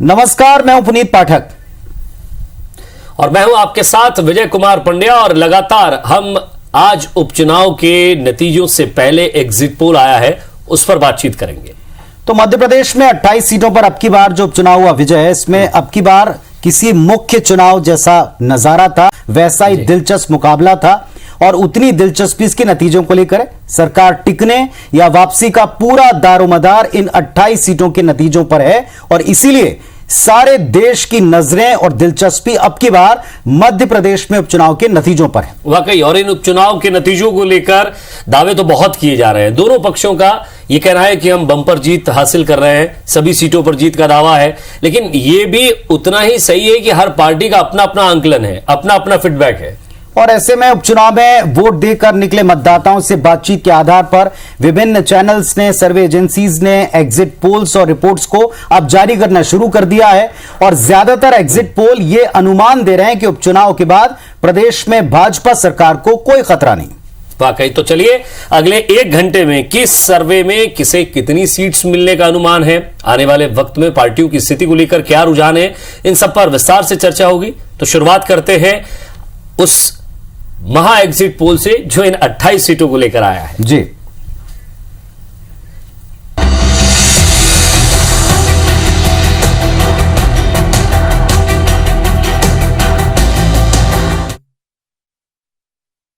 नमस्कार, मैं हूं पुनीत पाठक और मैं हूं आपके साथ विजय कुमार पंड्या। और लगातार हम आज उपचुनाव के नतीजों से पहले एग्जिट पोल आया है, उस पर बातचीत करेंगे। तो मध्य प्रदेश में 28 सीटों पर अब की बार जो उपचुनाव हुआ विजय है, इसमें अब की बार किसी मुख्य चुनाव जैसा नजारा था, वैसा ही दिलचस्प मुकाबला था और उतनी दिलचस्पी इसके नतीजों को लेकर सरकार टिकने या वापसी का पूरा दारोमदार इन 28 सीटों के नतीजों पर है। और इसीलिए सारे देश की नजरें और दिलचस्पी अब की बार मध्य प्रदेश में उपचुनाव के नतीजों पर है। वाकई, और इन उपचुनाव के नतीजों को लेकर दावे तो बहुत किए जा रहे हैं। दोनों पक्षों का ये कहना है कि हम बंपर जीत हासिल कर रहे हैं, सभी सीटों पर जीत का दावा है, लेकिन ये भी उतना ही सही है कि हर पार्टी का अपना अपना आंकलन है, अपना अपना फीडबैक है। और ऐसे में उपचुनाव में वोट देकर निकले मतदाताओं से बातचीत के आधार पर विभिन्न चैनल्स ने, सर्वे एजेंसीज ने एग्जिट पोल्स और रिपोर्ट्स को अब जारी करना शुरू कर दिया है। और ज्यादातर एग्जिट पोल ये अनुमान दे रहे हैं कि उपचुनाव के बाद प्रदेश में भाजपा सरकार को कोई खतरा नहीं। वाकई, तो चलिए अगले 1 घंटे में किस सर्वे में किसे कितनी सीट्स मिलने का अनुमान है, आने वाले वक्त में पार्टियों की स्थिति को लेकर क्या रुझान है, इन सब पर विस्तार से चर्चा होगी। तो शुरुआत करते हैं उस महा एग्जिट पोल से जो इन 28 सीटों को लेकर आया है। जी,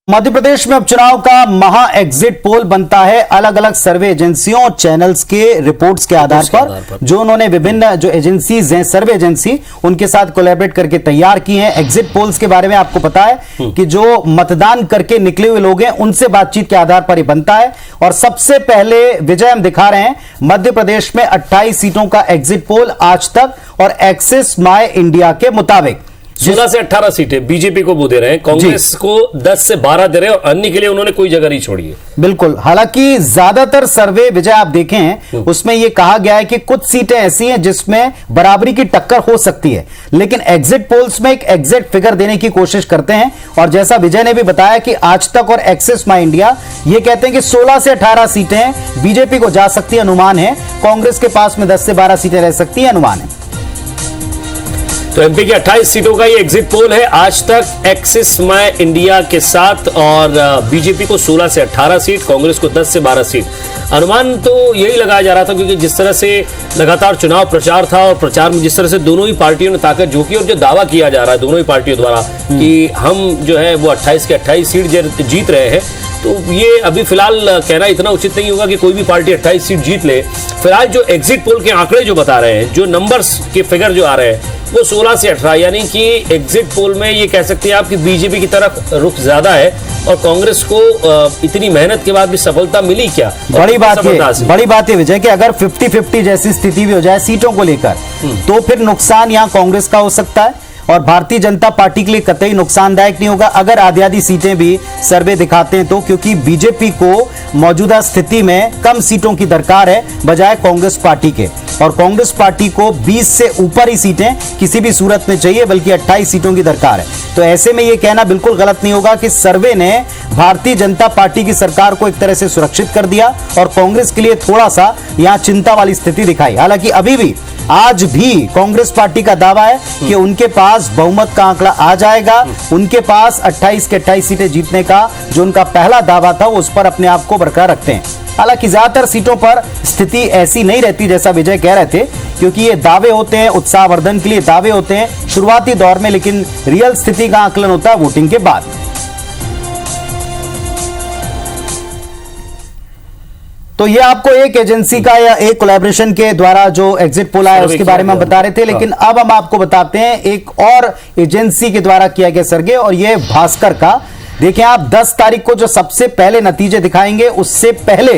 मध्य प्रदेश में उपचुनाव का महा एग्जिट पोल बनता है अलग अलग सर्वे एजेंसियों और चैनल्स के रिपोर्ट्स के आधार पर, जो उन्होंने विभिन्न जो एजेंसीज हैं, सर्वे एजेंसी, उनके साथ कोलैबोरेट करके तैयार की हैं। एग्जिट पोल्स के बारे में आपको पता है कि जो मतदान करके निकले हुए लोग हैं उनसे बातचीत के आधार पर ही बनता है। और सबसे पहले विजय हम दिखा रहे हैं मध्य प्रदेश में 28 सीटों का एग्जिट पोल आज तक और एक्सिस माई इंडिया के मुताबिक 16 से 18 सीटें बीजेपी को वो दे रहे हैं, कांग्रेस को 10 से 12 दे रहे हैं और अन्य के लिए उन्होंने कोई जगह नहीं छोड़ी है। बिल्कुल, हालांकि ज्यादातर सर्वे विजय आप देखें उसमें यह कहा गया है कि कुछ सीटें ऐसी हैं जिसमें बराबरी की टक्कर हो सकती है, लेकिन एग्जिट पोल्स में एक एग्जैक्ट फिगर देने की कोशिश करते हैं। और जैसा विजय ने भी बताया कि आज तक और एक्सिस माई इंडिया ये कहते हैं कि 16 से 18 सीटें बीजेपी को जा सकती है, अनुमान है। कांग्रेस के पास में 10 से 12 सीटें रह सकती है, अनुमान है। तो एमपी की 28 सीटों का ये एग्जिट पोल है आज तक एक्सिस माई इंडिया के साथ, और बीजेपी को 16 से 18 सीट, कांग्रेस को 10 से 12 सीट। अनुमान तो यही लगाया जा रहा था क्योंकि जिस तरह से लगातार चुनाव प्रचार था और प्रचार में जिस तरह से दोनों ही पार्टियों ने ताकत झोंकी और जो दावा किया जा रहा है दोनों ही पार्टियों द्वारा कि हम जो है वो 28 के 28 सीट जीत रहे हैं, तो ये अभी फिलहाल कहना इतना उचित नहीं होगा कि कोई भी पार्टी 28 सीट जीत ले। फिलहाल जो एग्जिट पोल के आंकड़े जो बता रहे हैं, जो नंबर्स के फिगर जो आ रहे हैं वो 16 से 18, यानी कि एग्जिट पोल में ये कह सकते हैं आप कि बीजेपी की तरफ रुख ज्यादा है और कांग्रेस को इतनी मेहनत के बाद भी सफलता मिली क्या? बड़ी बात है विजय कि अगर 50-50 जैसी स्थिति भी हो जाए सीटों को लेकर तो फिर नुकसान यहां कांग्रेस का हो सकता है और भारतीय जनता पार्टी के लिए कतई नुकसानदायक नहीं होगा अगर आधी-आधी सीटें भी सर्वे दिखाते हैं तो, क्योंकि बीजेपी को मौजूदा स्थिति में कम सीटों की दरकार है बजाय कांग्रेस पार्टी के। और कांग्रेस पार्टी को 20 से ऊपर ही सीटें किसी भी सूरत में चाहिए, बल्कि 28 सीटों की दरकार है। तो ऐसे में यह कहना बिल्कुल गलत नहीं होगा कि सर्वे ने भारतीय जनता पार्टी की सरकार को एक तरह से सुरक्षित कर दिया और कांग्रेस के लिए थोड़ा सा यहां चिंता वाली स्थिति दिखाई। हालांकि अभी भी आज भी कांग्रेस पार्टी का दावा है कि उनके पास बहुमत का आंकड़ा आ जाएगा, उनके पास 28 के 28 सीटें जीतने का जो उनका पहला दावा था वो उस पर अपने आप को बरकरार रखते हैं। हालांकि ज्यादातर सीटों पर स्थिति ऐसी नहीं रहती जैसा विजय कह रहे थे, क्योंकि ये दावे होते हैं, उत्साहवर्धन के लिए दावे होते हैं शुरुआती दौर में, लेकिन रियल स्थिति का आकलन होता है वोटिंग के बाद। तो ये आपको एक एजेंसी का या एक कोलैबोरेशन के द्वारा जो एग्जिट पोल आया उसके बारे में हम बता रहे थे, लेकिन अब हम आपको बताते हैं एक और एजेंसी के द्वारा किया गया सर्वे, और ये भास्कर का। देखिए आप 10 तारीख को जो सबसे पहले नतीजे दिखाएंगे उससे पहले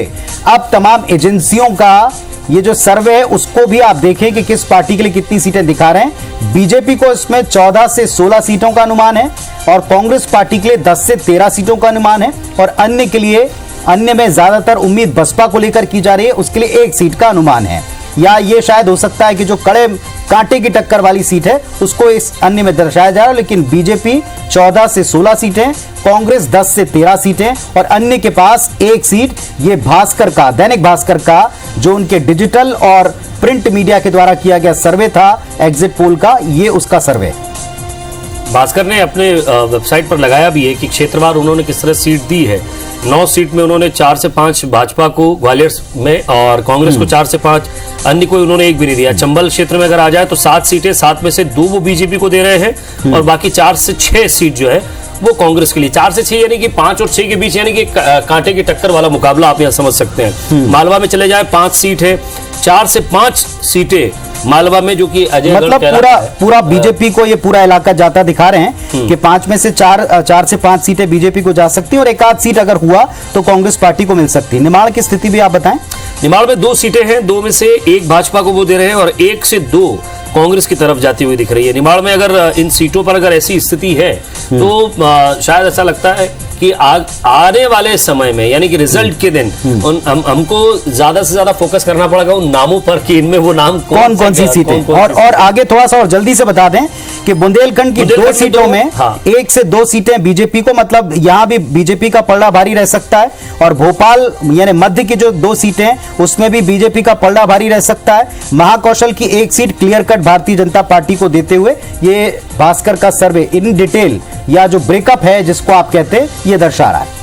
अब तमाम एजेंसियों का ये जो सर्वे है उसको भी आप देखें कि किस पार्टी के लिए कितनी सीटें दिखा रहे हैं। बीजेपी को इसमें 14 से 16 सीटों का अनुमान है और कांग्रेस पार्टी के लिए 10 से 13 सीटों का अनुमान है, और अन्य के लिए, अन्य में ज्यादातर उम्मीद बसपा को लेकर की जा रही है, उसके लिए 1 सीट का अनुमान है। या ये शायद हो सकता है कि जो कड़े कांटे की टक्कर वाली सीट है उसको इस अन्य में दर्शाया जा रहा है, लेकिन बीजेपी 14 से 16 सीटें, कांग्रेस 10 से 13 सीटें और अन्य के पास 1 सीट। ये भास्कर का, दैनिक भास्कर का जो उनके डिजिटल और प्रिंट मीडिया के द्वारा किया गया सर्वे था एग्जिट पोल का, ये उसका सर्वे। भास्कर ने अपने वेबसाइट पर लगाया भी है कि क्षेत्रवार उन्होंने किस तरह सीट दी है। 9 सीट में उन्होंने 4 से 5 भाजपा को ग्वालियर में, और कांग्रेस को 4 से 5, अन्य कोई उन्होंने एक भी नहीं दिया। चंबल क्षेत्र में अगर आ जाए तो 7 सीटें, 7 में से 2 वो बीजेपी को दे रहे हैं और बाकी 4 से 6 सीट जो है वो कांग्रेस के लिए। 4 से 6 यानी कि 5 और 6 के बीच, यानी कि कांटे की टक्कर वाला मुकाबला आप यहां समझ सकते हैं। मालवा में चले जाए 5 सीट है, 4 से 5 सीटें मालवा में, जो कि अजय मतलब पूरा बीजेपी को ये पूरा इलाका जाता दिखा रहे हैं कि 5 में से 4 से 5 सीटें बीजेपी को जा सकती हैं और एक आध सीट अगर हुआ तो कांग्रेस पार्टी को मिल सकती है। निमाड़ की स्थिति भी आप बताएं। निमाड़ में 2 सीटें हैं, 2 में से 1 भाजपा को वो दे रहे हैं और 1 से 2 कांग्रेस की तरफ जाती हुई दिख रही है। निमाड़ में अगर इन सीटों पर अगर ऐसी स्थिति है तो शायद ऐसा लगता है कि आने वाले समय में, यानी कि रिजल्ट के दिन हमको ज्यादा से ज्यादा फोकस करना पड़ेगा उन नामों पर कि इनमें वो नाम कौन सी सीटें। और आगे थोड़ा सा और जल्दी से बता दें कि बुंदेलखंड की 2 सीटों में 1 से 2 सीटें बीजेपी को, मतलब यहां भी बीजेपी का पलड़ा भारी रह सकता है। और भोपाल यानी मध्य की जो 2 सीटें उसमें भी बीजेपी का पलड़ा भारी रह सकता है। महाकौशल की 1 seat clear cut Bharatiya Janata party को देते हुए ये भास्कर का सर्वे इन डिटेल या जो ब्रेकअप है जिसको आप कहते हैं ये दर्शा रहा है।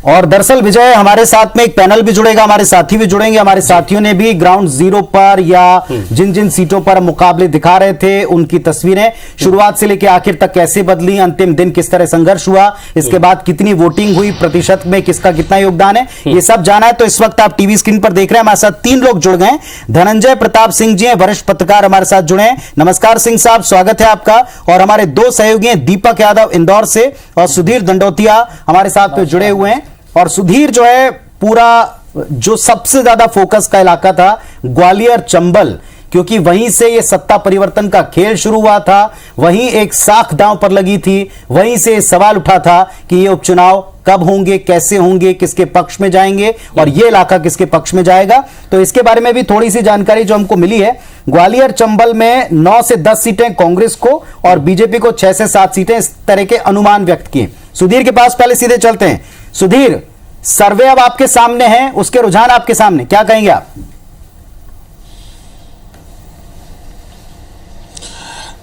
और दरअसल विजय, हमारे साथ में एक पैनल भी जुड़ेगा, हमारे साथी भी जुड़ेंगे। हमारे साथियों ने भी ग्राउंड जीरो पर या जिन जिन सीटों पर मुकाबले दिखा रहे थे उनकी तस्वीरें शुरुआत से लेकर आखिर तक कैसे बदली, अंतिम दिन किस तरह संघर्ष हुआ, इसके बाद कितनी वोटिंग हुई, प्रतिशत में किसका कितना योगदान है, ये सब जाना है। तो इस वक्त आप टीवी स्क्रीन पर देख रहे हैं, हमारे साथ 3 लोग जुड़ गए। धनंजय प्रताप सिंह जी हैं, वरिष्ठ पत्रकार, हमारे साथ जुड़े हैं। नमस्कार सिंह साहब, स्वागत है आपका। और हमारे 2 सहयोगी हैं, दीपक यादव इंदौर से और सुधीर दंडोतिया हमारे साथ में जुड़े हुए हैं। और सुधीर जो है, पूरा जो सबसे ज्यादा फोकस का इलाका था ग्वालियर चंबल, क्योंकि वहीं से ये सत्ता परिवर्तन का खेल शुरू हुआ था, वहीं एक साख दांव पर लगी थी, वहीं से सवाल उठा था कि ये उपचुनाव कब होंगे, कैसे होंगे, किसके पक्ष में जाएंगे और ये इलाका किसके पक्ष में जाएगा। तो इसके बारे में भी थोड़ी सी जानकारी जो हमको मिली है, ग्वालियर चंबल में 9 से 10 सीटें कांग्रेस को और बीजेपी को 6 से 7 सीटें, इस तरह के अनुमान व्यक्त किए। सुधीर के पास पहले सीधे चलते हैं। सुधीर, सर्वे अब आपके सामने है, उसके रुझान आपके सामने, क्या कहेंगे आप?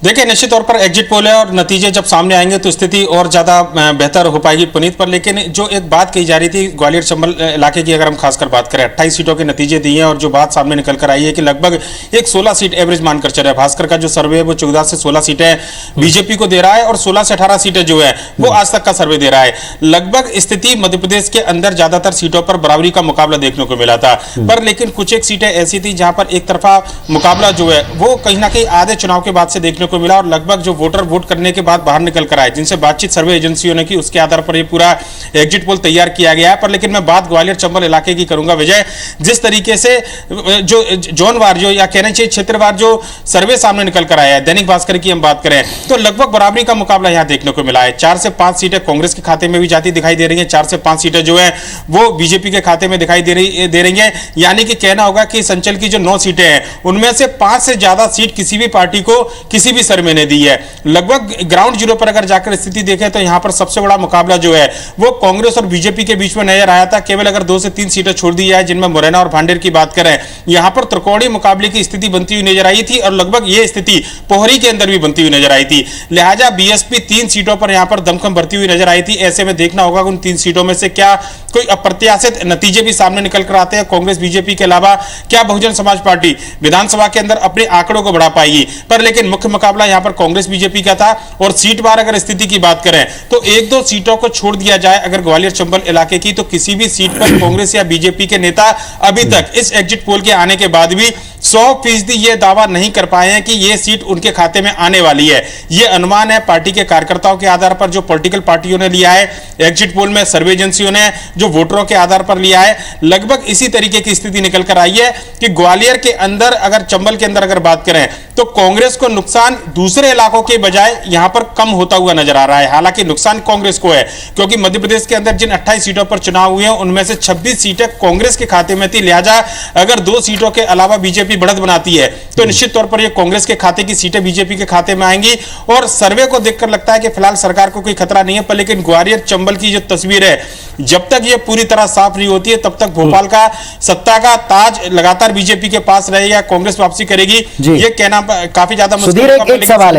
देखिए, निश्चित तौर पर एग्जिट पोल है और नतीजे जब सामने आएंगे तो स्थिति और ज़्यादा बेहतर हो पाएगी पुनीत पर। लेकिन जो एक बात कही जा रही थी ग्वालियर चंबल इलाके की, अगर हम खासकर बात करें, 28 सीटों के नतीजे दिए हैं और जो बात सामने निकल कर आई है कि लगभग एक 16 सीट एवरेज मानकर चल रहा है। भास्कर का जो सर्वे है वो 14 से 16 सीटें बीजेपी को दे रहा है और 16 से 18 सीटें जो है वो आज तक का सर्वे दे रहा है। लगभग स्थिति मध्य प्रदेश के अंदर ज्यादातर सीटों पर बराबरी का मुकाबला देखने को मिला था, पर लेकिन कुछ एक सीटें ऐसी थी जहां पर एक तरफा मुकाबला जो है वो कहीं ना कहीं आधे चुनाव के बाद से देखने को मिला और लगभग जो वोटर वोट करने के बाद बाहर निकल कर आए, जिनसे बातचीत सर्वे एजेंसियों ने की, उसके आधार पर ये पूरा एग्जिट पोल तैयार किया गया है। पर लेकिन मैं बात ग्वालियर चंबल इलाके की करूंगा विजय, जिस तरीके से जो जोनवार जो या कहना चाहिए क्षेत्रवार जो सर्वे सामने निकल कर आया है, दैनिक भास्कर की हम बात करें तो लगभग बराबरी का मुकाबला यहां देखने को मिला है। 4 से 5 सीटें कांग्रेस के खाते में भी जाती दिखाई दे रही है, 4 से 5 सीटें जो है वो बीजेपी के खाते में दिखाई दे रही है। यानी कि कहना होगा कि संचल की जो 9 सीटें हैं उनमें से 5 से ज्यादा सीट किसी भी पार्टी को किसी भी सर्वे ने दी है। लगभग ग्राउंड जीरो पर अगर जाकर स्थिति देखें तो यहां पर सबसे बड़ा मुकाबला जो है वो कांग्रेस और बीजेपी के बीच में नजर आया था। केवल अगर 2 से 3 सीटें छोड़ दी जाए, जिनमें मुरैना और भांडेर की बात करें, यहां पर त्रिकोणीय मुकाबले की स्थिति बनती हुई नजर आई थी और लगभग यह स्थिति पोहरी के अंदर भी बनती हुई नजर आई थी। लिहाजा बीएसपी 3 सीटों पर यहां पर दमखम भरती हुई नजर आई थी। ऐसे में देखना होगा उन 3 सीटों में से क्या कोई अप्रत्याशित नतीजे भी सामने निकल कर आते हैं। कांग्रेस बीजेपी के अलावा क्या बहुजन समाज पार्टी विधानसभा के अंदर अपने आंकड़ों को बढ़ा पाएगी? पर लेकिन मुख्य मुकाबला यहां पर कांग्रेस बीजेपी का था। और सीट बार अगर स्थिति की बात करें तो 1-2 सीटों को छोड़ दिया जाए अगर ग्वालियर चंबल इलाके की, तो किसी भी सीट पर कांग्रेस या बीजेपी के नेता अभी तक इस एग्जिट पोल के आने के बाद भी 100% ये दावा नहीं कर पाए हैं कि ये सीट उनके खाते में आने वाली है। ये अनुमान है पार्टी के कार्यकर्ताओं के आधार पर, जो पॉलिटिकल पार्टियों ने लिया है एग्जिट पोल में, सर्वे एजेंसियों ने जो वोटरों के आधार पर लिया है। लगभग इसी तरीके की स्थिति निकल कर आई है कि ग्वालियर के अंदर, अगर चंबल के अंदर अगर बात करें तो तो कांग्रेस को नुकसान दूसरे इलाकों के बजाय यहां पर कम होता हुआ नजर आ रहा है। हालांकि नुकसान कांग्रेस को है, क्योंकि मध्य प्रदेश के अंदर जिन 28 सीटों पर चुनाव हुए हैं उनमें से 26 सीटें कांग्रेस के खाते में थी। लिहाजा अगर 2 सीटों के अलावा बीजेपी बढ़त बनाती है तो निश्चित तौर पर यह कांग्रेस के खाते की सीटें बीजेपी के खाते में आएंगी। और सर्वे को देखकर लगता है कि फिलहाल सरकार को कोई खतरा नहीं है, पर लेकिन ग्वालियर चंबल की जो तस्वीर है, जब तक यह पूरी तरह साफ नहीं होती है तब तक भोपाल का सत्ता का ताज लगातार बीजेपी के पास रहेगा, कांग्रेस वापसी करेगी, ये कहना काफी ज्यादा सुधीर, एक सवाल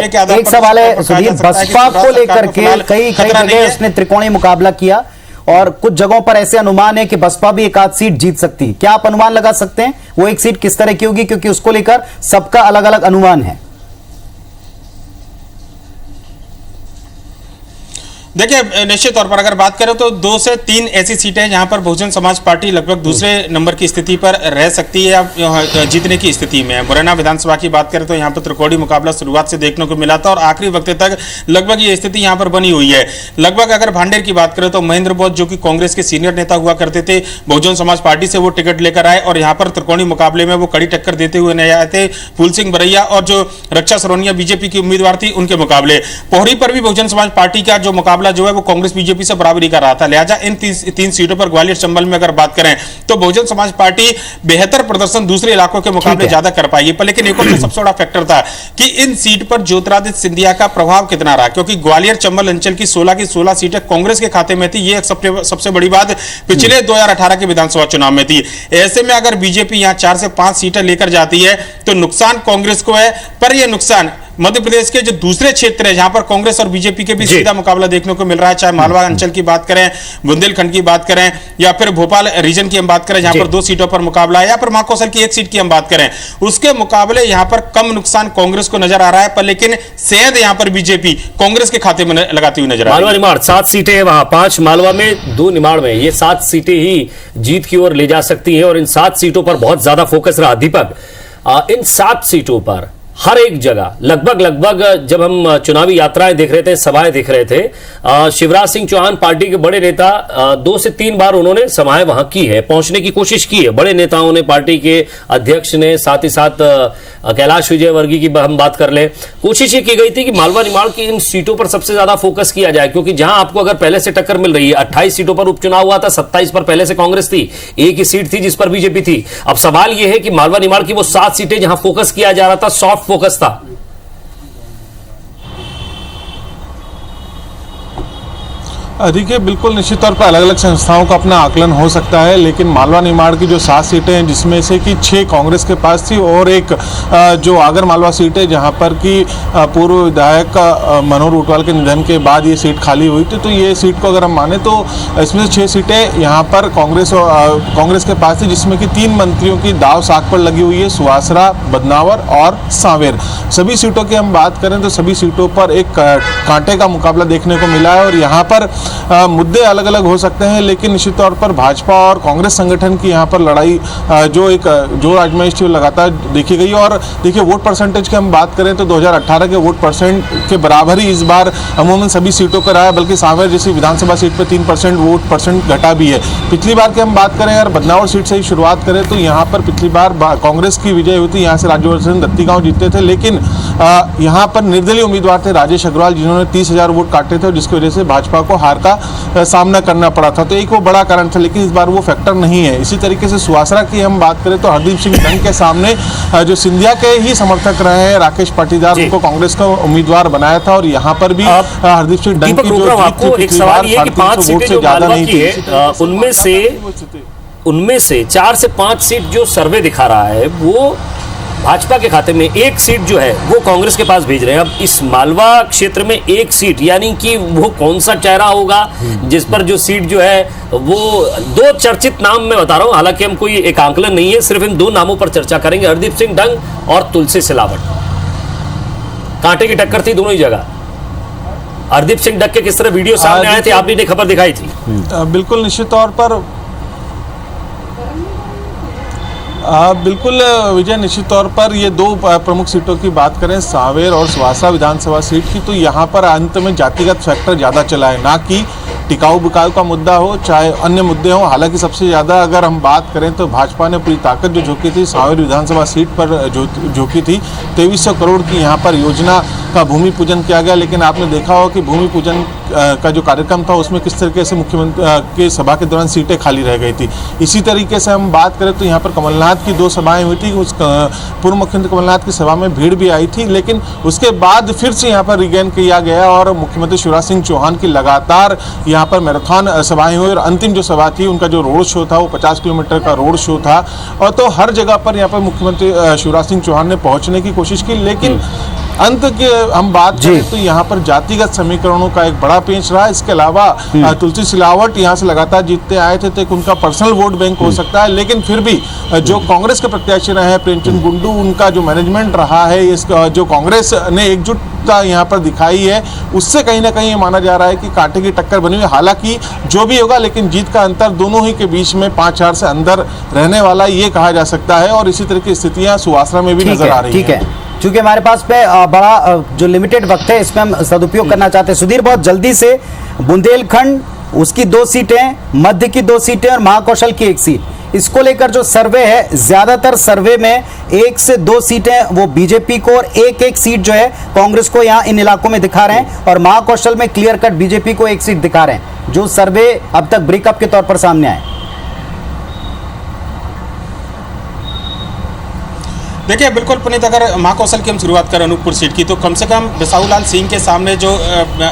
है सुधीर, बसपा को लेकर के कई जगह उसने त्रिकोणीय मुकाबला किया और कुछ जगहों पर ऐसे अनुमान है कि बसपा भी एक आध सीट जीत सकती है। क्या आप अनुमान लगा सकते हैं वो एक सीट किस तरह की होगी, क्योंकि उसको लेकर सबका अलग अलग अनुमान है? देखिए, निश्चित तौर पर अगर बात करें तो 2 से 3 ऐसी सीटें जहां पर बहुजन समाज पार्टी लगभग दूसरे नंबर की स्थिति पर रह सकती है या जीतने की स्थिति में है। मुरैना विधानसभा की बात करें तो यहां पर त्रिकोणीय मुकाबला शुरुआत से देखने को मिला था और आखिरी वक्त तक लगभग ये स्थिति यहां पर बनी हुई है। लगभग अगर भांडेर की बात करें तो महेंद्र बोध, जो कि कांग्रेस के सीनियर नेता हुआ करते थे, बहुजन समाज पार्टी से वो टिकट लेकर आए और यहां पर त्रिकोणीय मुकाबले में वो कड़ी टक्कर देते हुए नजर आए थे। फूल सिंह बरैया और जो रक्षा सरोनिया बीजेपी की उम्मीदवार थी उनके मुकाबले, पोहरी पर भी बहुजन समाज पार्टी का जो मुकाबला जो है वो कांग्रेस बीजेपी से बराबरी कर रहा था। लिहाजा इन 3 सीटों पर ग्वालियर चंबल में अगर बात करें तो बहुजन समाज पार्टी बेहतर प्रदर्शन दूसरे इलाकों के मुकाबले ज्यादा कर पाएगी। पर लेकिन एक और सबसे बड़ा फैक्टर था कि इन सीट पर ज्योतिरादित्य सिंधिया का प्रभाव कितना रहा, क्योंकि ग्वालियर चंबल अंचल की 16 सीटें कांग्रेस के खाते में थी। ये सबसे बड़ी बात पिछले 2018 के विधानसभा चुनाव में थी। ऐसे में अगर बीजेपी यहां 4 से 5 सीटें लेकर जाती है तो नुकसान कांग्रेस को है, पर यह नुकसान मध्य प्रदेश के जो दूसरे क्षेत्र है जहां पर कांग्रेस और बीजेपी के बीच सीधा मुकाबला देखने को मिल रहा है, चाहे मालवा अंचल की बात करें, बुंदेलखंड की बात करें, या फिर भोपाल रीजन की हम बात करें जहां पर 2 सीटों पर मुकाबला है, या फिर महाकौशल की 1 सीट की हम बात करें, उसके मुकाबले यहां पर कम नुकसान कांग्रेस को नजर आ रहा है। पर लेकिन सेंध यहां पर बीजेपी कांग्रेस के खाते में लगाती हुई नजर आ रही है। मालवा निमाड़ 7 सीटें हैं वहां, 5 मालवा में 2 निमाड़ में, ये 7 सीटें ही जीत की ओर ले जा सकती है और इन 7 सीटों पर बहुत ज्यादा फोकस रहा। दीपक, इन 7 सीटों पर हर एक जगह लगभग जब हम चुनावी यात्राएं देख रहे थे, सभाएं देख रहे थे, शिवराज सिंह चौहान पार्टी के बड़े नेता 2 से 3 बार उन्होंने सभाएं वहां की है, पहुंचने की कोशिश की है। बड़े नेताओं ने, पार्टी के अध्यक्ष ने, साथ ही साथ कैलाश विजयवर्गीय की हम बात कर ले, कोशिश ये की गई थी कि मालवा निमाड़ की इन सीटों पर सबसे ज्यादा फोकस किया जाए, क्योंकि जहां आपको अगर पहले से टक्कर मिल रही है, 28 सीटों पर उपचुनाव हुआ था, 27 पर पहले से कांग्रेस थी, एक ही सीट थी जिस पर बीजेपी थी। अब सवाल यह है कि मालवा निमाड़ की वो 7 सीटें जहां फोकस किया जा रहा था, सॉफ्ट फोकस था। देखिए, बिल्कुल निश्चित तौर पर अलग अलग संस्थाओं का अपना आकलन हो सकता है, लेकिन मालवा निमाड़ की जो 7 सीटें हैं जिसमें से कि 6 कांग्रेस के पास थी और एक जो आगर मालवा सीट है जहां पर कि पूर्व विधायक मनोहर ऊंटवाल के निधन के बाद ये सीट खाली हुई थी, तो ये सीट को अगर हम माने तो इसमें से 6 सीटें यहाँ पर कांग्रेस के पास थी, जिसमें कि 3 मंत्रियों की दाव साख पर लगी हुई है, सुवासरा, बदनावर और सांवेर। सभी सीटों की हम बात करें तो सभी सीटों पर एक कांटे का मुकाबला देखने को मिला है और यहाँ पर मुद्दे अलग अलग हो सकते हैं, लेकिन निश्चित तौर पर भाजपा और कांग्रेस संगठन की यहाँ पर लड़ाई जो एक जोर आजमाइश थी लगातार देखी गई। और देखिए, वोट परसेंटेज की हम बात करें तो 2018 के वोट परसेंट के बराबर ही इस बार अमूमन सभी सीटों पर आया, बल्कि सांवेर जैसी विधानसभा सीट पर 3% वोट परसेंट घटा भी है। पिछली बार की हम बात करें, अगर बदनावर सीट से ही शुरुआत करें तो यहाँ पर पिछली बार कांग्रेस की विजय हुई थी, यहाँ से राज्यवर्धन दत्तीगांव जीतते थे, लेकिन यहाँ पर निर्दलीय उम्मीदवार थे राजेश अग्रवाल, जिन्होंने 30,000 वोट काटे थे, जिसकी वजह से भाजपा को हार का सामना करना पड़ा था। तो एक वो बड़ा कारण था, लेकिन इस बार वो फैक्टर नहीं है। इसी तरीके से सुवासरा की हम बात करें तो हरदीप सिंह डंग के सामने जो सिंधिया के ही समर्थक रहे हैं राकेश पाटीदार, उनको कांग्रेस का उम्मीदवार बनाया था और यहाँ पर भी हरदीप सिंह डंग की जो जीत थी पिछली बार 350 वोट से ज्यादा नहीं थी। उनमें से 4 से 5 सीट जो सर्वे दिखा रहा है वो भाजपा के खाते में, 1 सीट जो है वो कांग्रेस के पास भेज रहे हैं। अब इस मालवा क्षेत्र में 1 सीट, यानी कि वो कौन सा चेहरा होगा जिस पर जो सीट जो है वो 2 चर्चित नाम मैं बता रहा हूं, हालांकि हम कोई एक आंकलन नहीं है, सिर्फ इन 2 नामों पर चर्चा करेंगे, हरदीप सिंह डंग और तुलसी सिलावट। कांटे की टक्कर थी दोनों ही जगह। हरदीप सिंह डंग के किस तरह वीडियो सामने आए थे, आपने खबर दिखाई थी। बिल्कुल निश्चित तौर पर बिल्कुल विजय, निश्चित तौर पर ये 2 प्रमुख सीटों की बात करें, सांवेर और सुवासरा विधानसभा सीट की, तो यहाँ पर अंत में जातिगत फैक्टर ज़्यादा चला है, ना कि टिकाऊ बिकाऊ का मुद्दा हो, चाहे अन्य मुद्दे हों। हालांकि सबसे ज़्यादा अगर हम बात करें तो भाजपा ने पूरी ताकत जो झोंकी थी सांवेर विधानसभा सीट पर झोंकी थी। 2300 करोड़ की यहाँ पर योजना का भूमि पूजन किया गया, लेकिन आपने देखा होगा कि भूमि पूजन का जो कार्यक्रम था उसमें किस तरीके से मुख्यमंत्री के सभा के दौरान सीटें खाली रह गई थी। इसी तरीके से हम बात करें तो यहाँ पर कमलनाथ की 2 सभाएं हुई थी। उस पूर्व मुख्यमंत्री कमलनाथ की सभा में भीड़ भी आई थी, लेकिन उसके बाद फिर से यहाँ पर रिगेन किया गया और मुख्यमंत्री शिवराज सिंह चौहान की लगातार यहाँ पर मैराथन सभाएं हुई और अंतिम जो सभा थी उनका जो रोड शो था वो 50 किलोमीटर का रोड शो था। और तो हर जगह पर यहाँ पर मुख्यमंत्री शिवराज सिंह चौहान ने पहुँचने की कोशिश की, लेकिन अंत के हम बात करें तो यहाँ पर जातिगत समीकरणों का एक बड़ा पेंच रहा। इसके अलावा तुलसी सिलावट यहाँ से लगातार जीतते आए थे तो एक उनका पर्सनल वोट बैंक हो सकता है, लेकिन फिर भी जो कांग्रेस के प्रत्याशी रहे हैं प्रेमचंद गुंडू, उनका जो मैनेजमेंट रहा है, इसका जो कांग्रेस ने एकजुटता यहाँ पर दिखाई है, उससे कहीं ना कहीं ये माना जा रहा है कि कांटे की टक्कर बनी हुई है। हालांकि जो भी होगा, लेकिन जीत का अंतर दोनों ही के बीच में 5-4 से अंदर रहने वाला ये कहा जा सकता है। और इसी तरह की स्थितियां सुवासरा में भी नजर आ रही ठीक है, क्योंकि हमारे पास पे बड़ा जो लिमिटेड वक्त है इसमें हम सदुपयोग करना चाहते हैं। सुधीर, बहुत जल्दी से बुंदेलखंड, उसकी 2 सीटें, मध्य की 2 सीटें और महाकौशल की 1 सीट, इसको लेकर जो सर्वे है, ज्यादातर सर्वे में 1 से 2 सीटें वो बीजेपी को और 1-1 सीट जो है कांग्रेस को यहाँ इन इलाकों में दिखा रहे हैं, और महाकौशल में क्लियर कट बीजेपी को 1 सीट दिखा रहे हैं, जो सर्वे अब तक ब्रेकअप के तौर पर सामने आए। देखिए बिल्कुल पुनीत, अगर महाकौशल की हम शुरुआत करें अनूपपुर सीट की, तो कम से कम बिसाहूलाल सिंह के सामने जो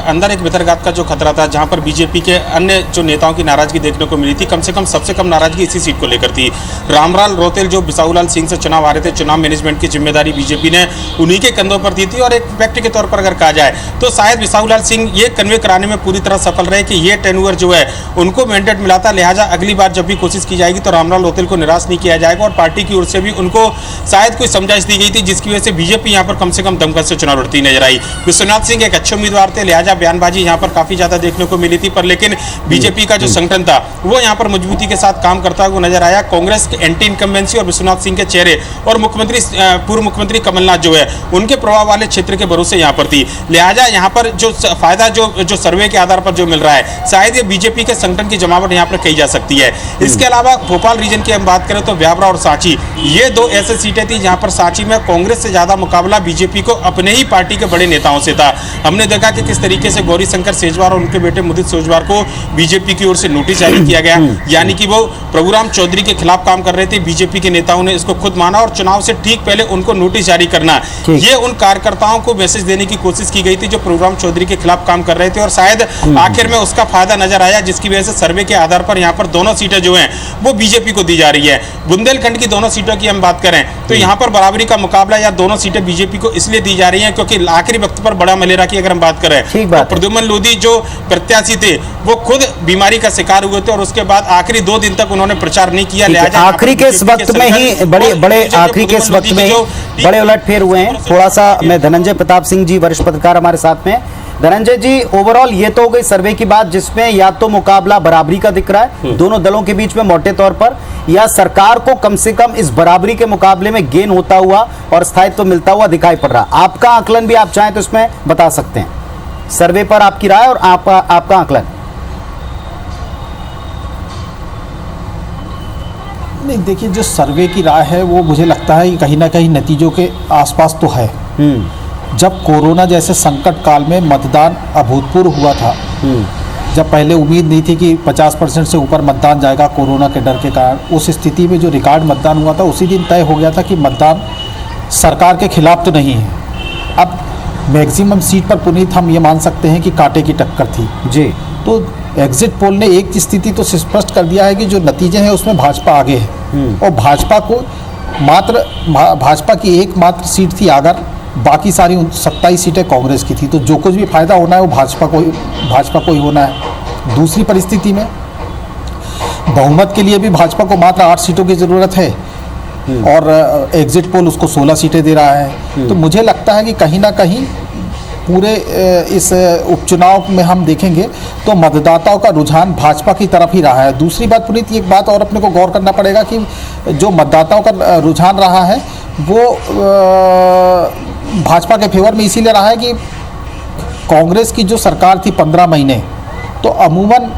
अंदर एक भितरघात का जो खतरा था, जहां पर बीजेपी के अन्य जो नेताओं की नाराजगी देखने को मिली थी, कम से कम सबसे कम नाराजगी इसी सीट को लेकर थी। रामलाल रोतेल जो बिसाहूलाल सिंह से चुनाव हारे थे, चुनाव मैनेजमेंट की जिम्मेदारी बीजेपी ने उन्हीं के कंधों पर दी थी। और एक व्यक्ति के तौर पर अगर कहा जाए तो शायद बिसाहूलाल सिंह ये कन्वे कराने में पूरी तरह सफल रहे कि ये टेन्योर जो है उनको मैंडेट मिला था, लिहाजा अगली बार जब भी कोशिश की जाएगी तो रामलाल रोतेल को निराश नहीं किया जाएगा। और पार्टी की ओर से भी उनको शायद कोई समझाइश दी गई थी, जिसकी वजह से बीजेपी यहां पर कम से कम दमखम से चुनाव लड़ती नजर आई। विश्वनाथ सिंह एक अच्छे उम्मीदवार थे, लिहाजा बयानबाजी यहां पर काफी ज्यादा देखने को मिली थी, पर लेकिन बीजेपी का जो संगठन था वो यहां पर मजबूती के साथ काम करता हुआ नजर आया। कांग्रेस के एंटी इनकम्बेंसी और विश्वनाथ सिंह के चेहरे और पूर्व मुख्यमंत्री कमलनाथ जो है उनके प्रभाव वाले क्षेत्र के भरोसे यहां पर थी, लिहाजा यहां पर जो फायदा जो सर्वे के आधार पर जो मिल रहा है, शायद ये बीजेपी के संगठन की जमावट यहां पर कही जा सकती है। इसके अलावा भोपाल रीजन की हम बात करें तो व्यावरा और सांची, ये 2 ऐसे सीटें थी जहां पर सांची में कांग्रेस से ज्यादा मुकाबला बीजेपी को अपने ही पार्टी के बड़े नेताओं से था। हमने देखा कि किस तरीके से गौरी शंकर सेजवार और उनके बेटे मुदित सेजवार को बीजेपी की ओर से नोटिस जारी किया गया, यानी कि वो प्रभुराम चौधरी के खिलाफ काम कर रहे थे। बीजेपी के नेताओं ने इसको खुद माना और चुनाव से ठीक पहले उनको नोटिस जारी करना, ये उन कार्यकर्ताओं को मैसेज देने की कोशिश की गई थी जो प्रभुराम चौधरी के खिलाफ काम कर रहे थे, और शायद आखिर में उसका फायदा नजर आया, जिसकी वजह से सर्वे के आधार पर यहाँ पर दोनों सीटें जो हैं वो बीजेपी को दी जा रही है। बुंदेलखंड की दोनों सीटों की हम बात करें तो यहाँ पर बराबरी का मुकाबला या दोनों सीटें बीजेपी को इसलिए दी जा रही हैं क्योंकि आखिरी वक्त पर बड़ा मलेरा की अगर हम बात करें तो प्रद्युमन लोधी जो प्रत्याशी थे वो खुद बीमारी का शिकार हुए थे और उसके बाद आखिरी 2 दिन तक उन्होंने प्रचार नहीं किया, लिहाजा आखिरी के इस वक्त में ही बड़े उलटफेर हुए हैं। थोड़ा सा मैं धनंजय प्रताप सिंह जी वरिष्ठ पत्रकार हमारे साथ में। धनंजय जी, ओवरऑल ये तो हो गई सर्वे की बात, जिसमें या तो मुकाबला बराबरी का दिख रहा है दोनों दलों के बीच में मोटे तौर पर, या सरकार को कम से कम इस बराबरी के मुकाबले में गेन होता हुआ और स्थायित्व मिलता हुआ दिखाई पड़ रहा। आपका आकलन भी आप चाहें तो इसमें बता सकते हैं, सर्वे पर आपकी राय और आपका आकलन। नहीं, देखिए, जो सर्वे की राय है वो मुझे लगता है कि कहीं ना कहीं नतीजों के आसपास तो है। जब कोरोना जैसे संकट काल में मतदान अभूतपूर्व हुआ था, जब पहले उम्मीद नहीं थी कि 50% से ऊपर मतदान जाएगा कोरोना के डर के कारण, उस स्थिति में जो रिकॉर्ड मतदान हुआ था उसी दिन तय हो गया था कि मतदान सरकार के खिलाफ तो नहीं है। अब मैक्सिमम सीट पर पुनीत हम ये मान सकते हैं कि कांटे की टक्कर थी जी। तो एग्जिट पोल ने एक स्थिति तो स्पष्ट कर दिया है कि जो नतीजे हैं उसमें भाजपा आगे है, और भाजपा की एकमात्र सीट थी आगर, बाकी सारी 27 सीटें कांग्रेस की थी। तो जो कुछ भी फायदा होना है वो भाजपा को ही होना है। दूसरी परिस्थिति में बहुमत के लिए भी भाजपा को मात्र 8 सीटों की ज़रूरत है और एग्जिट पोल उसको 16 सीटें दे रहा है। तो मुझे लगता है कि कहीं ना कहीं पूरे इस उपचुनाव में हम देखेंगे तो मतदाताओं का रुझान भाजपा की तरफ ही रहा है। दूसरी बात पुनीत, एक बात और अपने को गौर करना पड़ेगा कि जो मतदाताओं का रुझान रहा है वो भाजपा के फेवर में इसीलिए रहा है कि कांग्रेस की जो सरकार थी 15 महीने, तो अमूमन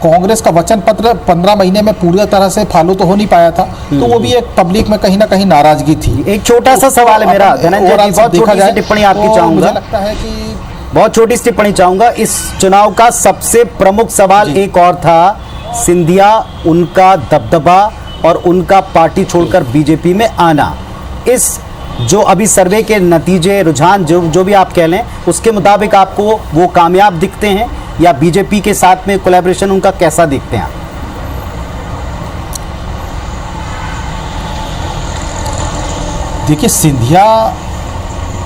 कांग्रेस का वचन पत्र 15 महीने में पूरी तरह से फॉलो तो हो नहीं पाया था, तो वो भी एक पब्लिक में कहीं ना कहीं नाराजगी थी। एक छोटा सा सवाल है मेरा धनंजय जी, बहुत छोटी सी टिप्पणी आपकी तो चाहूंगा, मुझे लगता है कि बहुत छोटी सी टिप्पणी चाहूंगा। इस चुनाव का सबसे प्रमुख सवाल एक और था, सिंधिया, उनका दबदबा और उनका पार्टी छोड़कर बीजेपी में आना। इस जो अभी सर्वे के नतीजे, रुझान जो भी आप कह लें, उसके मुताबिक आपको वो कामयाब दिखते हैं या बीजेपी के साथ में कोलैबोरेशन उनका कैसा देखते हैं आप? देखिए, सिंधिया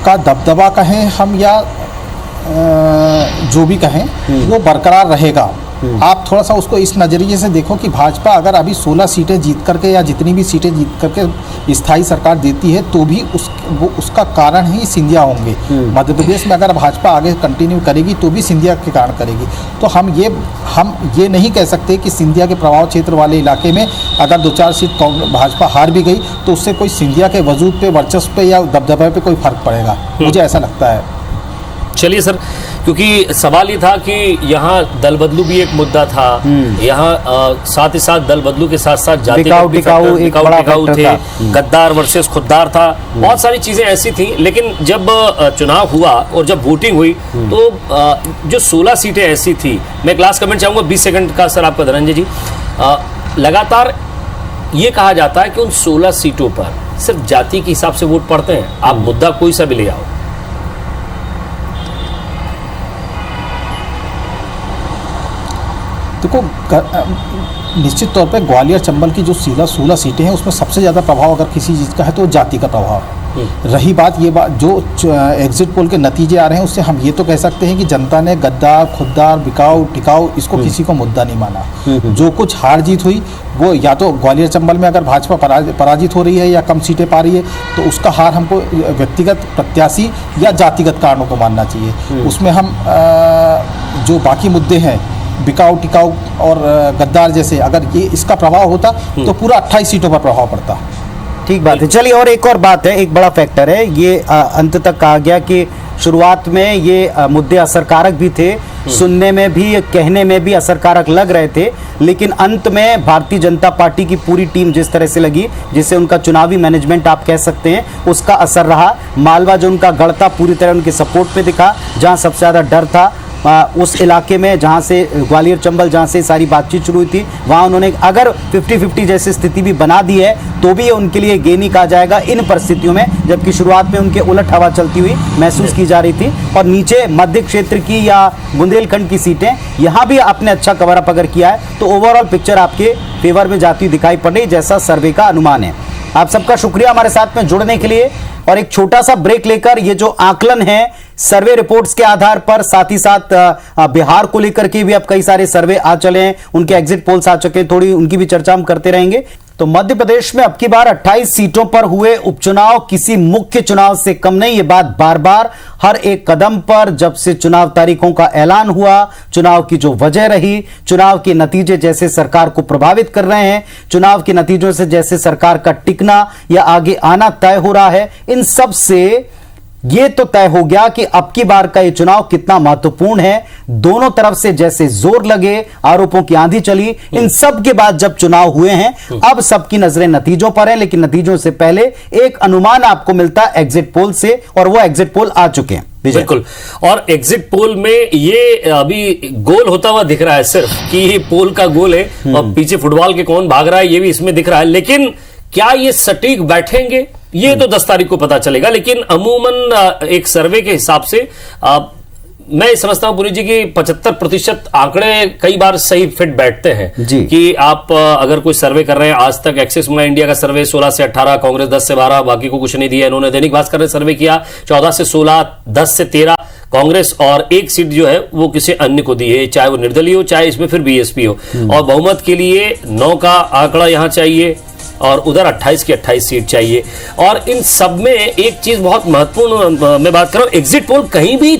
का दबदबा कहें हम या जो भी कहें वो बरकरार रहेगा। आप थोड़ा सा उसको इस नज़रिए से देखो कि भाजपा अगर अभी 16 सीटें जीत करके या जितनी भी सीटें जीत करके स्थायी सरकार देती है तो भी उसका कारण ही सिंधिया होंगे। मध्य प्रदेश में अगर भाजपा आगे कंटिन्यू करेगी तो भी सिंधिया के कारण करेगी। तो हम ये नहीं कह सकते कि सिंधिया के प्रभाव क्षेत्र वाले इलाके में अगर 2-4 सीट भाजपा हार भी गई तो उससे कोई सिंधिया के वजूद पे, वर्चस्व पे या दबदबे पे कोई फर्क पड़ेगा, मुझे ऐसा लगता है। चलिए सर, क्योंकि सवाल ये था कि यहाँ दल बदलू भी एक मुद्दा था, यहाँ साथ ही साथ दल बदलू के साथ साथ जाति टिकाऊ थे, गद्दार वर्सेस खुद्दार था, बहुत सारी चीजें ऐसी थी। लेकिन जब चुनाव हुआ और जब वोटिंग हुई तो जो 16 सीटें ऐसी थी, मैं एक लास्ट कमेंट चाहूंगा 20 सेकंड का सर आपका धनंजय जी। लगातार ये कहा जाता है कि उन 16 सीटों पर सिर्फ जाति के हिसाब से वोट पड़ते हैं, आप मुद्दा कोई सा भी ले आओ। देखो, निश्चित तौर पे ग्वालियर चंबल की जो 16 सीटें हैं उसमें सबसे ज़्यादा प्रभाव अगर किसी चीज़ का है तो जाति का प्रभाव है। रही बात जो एग्जिट पोल के नतीजे आ रहे हैं उससे हम ये तो कह सकते हैं कि जनता ने गद्दार, खुद्दार, बिकाऊ, टिकाऊ इसको किसी को मुद्दा नहीं माना। जो कुछ हार जीत हुई वो या तो ग्वालियर चंबल में अगर भाजपा पराजित हो रही है या कम सीटें पा रही है तो उसका हार हमको व्यक्तिगत प्रत्याशी या जातिगत कारणों को मानना चाहिए। उसमें हम जो बाकी मुद्दे हैं बिकाऊ, टिकाऊ और गद्दार जैसे, अगर ये इसका प्रभाव होता तो पूरा 28 सीटों पर प्रभाव पड़ता। ठीक बात है। चलिए, और एक और बात है, एक बड़ा फैक्टर है ये, अंत तक कहा गया कि शुरुआत में ये मुद्दे असरकारक भी थे, सुनने में भी, कहने में भी असरकारक लग रहे थे, लेकिन अंत में भारतीय जनता पार्टी की पूरी टीम जिस तरह से लगी, जिसे उनका चुनावी मैनेजमेंट आप कह सकते हैं, उसका असर रहा। मालवा जो उनका गढ़ था पूरी तरह उनके सपोर्ट पे दिखा, जहां सबसे ज़्यादा डर था उस इलाके में, जहां से ग्वालियर चंबल जहां से सारी बातचीत शुरू हुई थी, वहां उन्होंने अगर 50-50 जैसी स्थिति भी बना दी है तो भी ये उनके लिए गेन ही कहा जाएगा इन परिस्थितियों में, जबकि शुरुआत में उनके उलट हवा चलती हुई महसूस की जा रही थी। और नीचे मध्य क्षेत्र की या बुंदेलखंड की सीटें, यहां भी आपने अच्छा कवर अप अगर किया है तो ओवरऑल पिक्चर आपके फेवर में जाती हुई दिखाई पड़ रही, जैसा सर्वे का अनुमान है। आप सबका शुक्रिया हमारे साथ में जुड़ने के लिए, और एक छोटा सा ब्रेक लेकर ये जो आकलन है सर्वे रिपोर्ट्स के आधार पर, साथ ही साथ बिहार को लेकर के भी अब कई सारे सर्वे आ चले हैं, उनके एग्जिट पोल्स आ चुके हैं, थोड़ी उनकी भी चर्चा हम करते रहेंगे। तो मध्य प्रदेश में अब की बार 28 सीटों पर हुए उपचुनाव किसी मुख्य चुनाव से कम नहीं, ये बात बार बार हर एक कदम पर जब से चुनाव तारीखों का ऐलान हुआ, चुनाव की जो वजह रही, चुनाव के नतीजे जैसे सरकार को प्रभावित कर रहे हैं, चुनाव के नतीजों से जैसे सरकार का टिकना या आगे आना तय हो रहा है, इन सब से ये तो तय हो गया कि अब की बार का ये चुनाव कितना महत्वपूर्ण है। दोनों तरफ से जैसे जोर लगे, आरोपों की आंधी चली, इन सब के बाद जब चुनाव हुए हैं, अब सबकी नजरें नतीजों पर है, लेकिन नतीजों से पहले एक अनुमान आपको मिलता है एग्जिट पोल से, और वो एग्जिट पोल आ चुके हैं। बिल्कुल, और एग्जिट पोल में ये अभी गोल होता हुआ दिख रहा है, सिर्फ कि ये पोल का गोल है और पीछे फुटबॉल के कौन भाग रहा है ये भी इसमें दिख रहा है, लेकिन क्या ये सटीक बैठेंगे ये तो 10 तारीख को पता चलेगा। लेकिन अमूमन एक सर्वे के हिसाब से मैं समझता हूं पुरी जी की 75% आंकड़े कई बार सही फिट बैठते हैं जी। कि आप अगर कोई सर्वे कर रहे हैं, आज तक एक्सिस इंडिया का सर्वे 16 से 18, कांग्रेस 10 से 12, बाकी को कुछ नहीं दिया इन्होंने। दैनिक भास्कर ने सर्वे किया 14 से 16, 10 से 13 कांग्रेस, और एक सीट जो है वो किसी अन्य को दी है, चाहे वो निर्दलीय हो चाहे इसमें फिर बीएसपी हो। और बहुमत के लिए 9 का आंकड़ा यहां चाहिए और उधर 28 की 28 सीट चाहिए। और इन सब में एक चीज बहुत महत्वपूर्ण मैं बात कर रहा हूं, एग्जिट पोल कहीं भी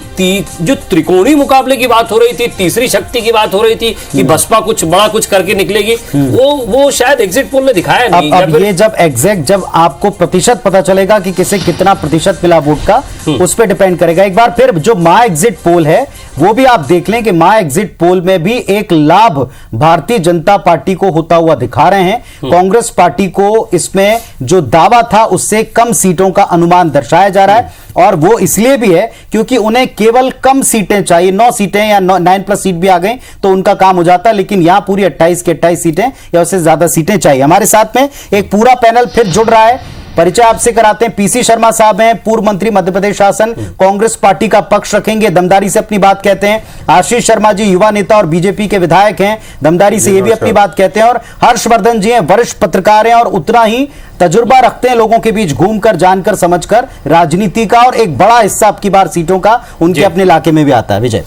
जो त्रिकोणीय मुकाबले की बात हो रही थी, तीसरी शक्ति की बात हो रही थी कि बसपा कुछ बड़ा कुछ करके निकलेगी, वो शायद एग्जिट पोल ने दिखाया नहीं। अब ये जब एग्जैक्ट जब आपको प्रतिशत पता चलेगा कि किसे कितना प्रतिशत मिला वोट का, उस पर डिपेंड करेगा। एक बार फिर जो महा एग्जिट पोल है वो भी आप देख लें कि मां एग्जिट पोल में भी एक लाभ भारतीय जनता पार्टी को होता हुआ दिखा रहे हैं। कांग्रेस पार्टी को इसमें जो दावा था उससे कम सीटों का अनुमान दर्शाया जा रहा है, और वो इसलिए भी है क्योंकि उन्हें केवल कम सीटें चाहिए, 9 सीटें या 9+ सीट भी आ गई तो उनका काम हो जाता, लेकिन यहां पूरी 28 की 28 सीटें या उससे ज्यादा सीटें चाहिए। हमारे साथ में एक पूरा पैनल फिर जुड़ रहा है, परिचय आपसे कराते हैं। पीसी शर्मा साहब हैं, पूर्व मंत्री, मध्य प्रदेश शासन, कांग्रेस पार्टी का पक्ष रखेंगे, दमदारी से अपनी बात कहते हैं। आशीष शर्मा जी युवा नेता और बीजेपी के विधायक हैं, दमदारी से ये भी अपनी बात कहते हैं। और हर्षवर्धन जी हैं, वरिष्ठ पत्रकार हैं और उतना ही तजुर्बा रखते हैं लोगों के बीच घूमकर, जानकर, समझकर राजनीति का, और एक बड़ा हिस्सा अब की बार सीटों का उनके अपने इलाके में भी आता है। विजय,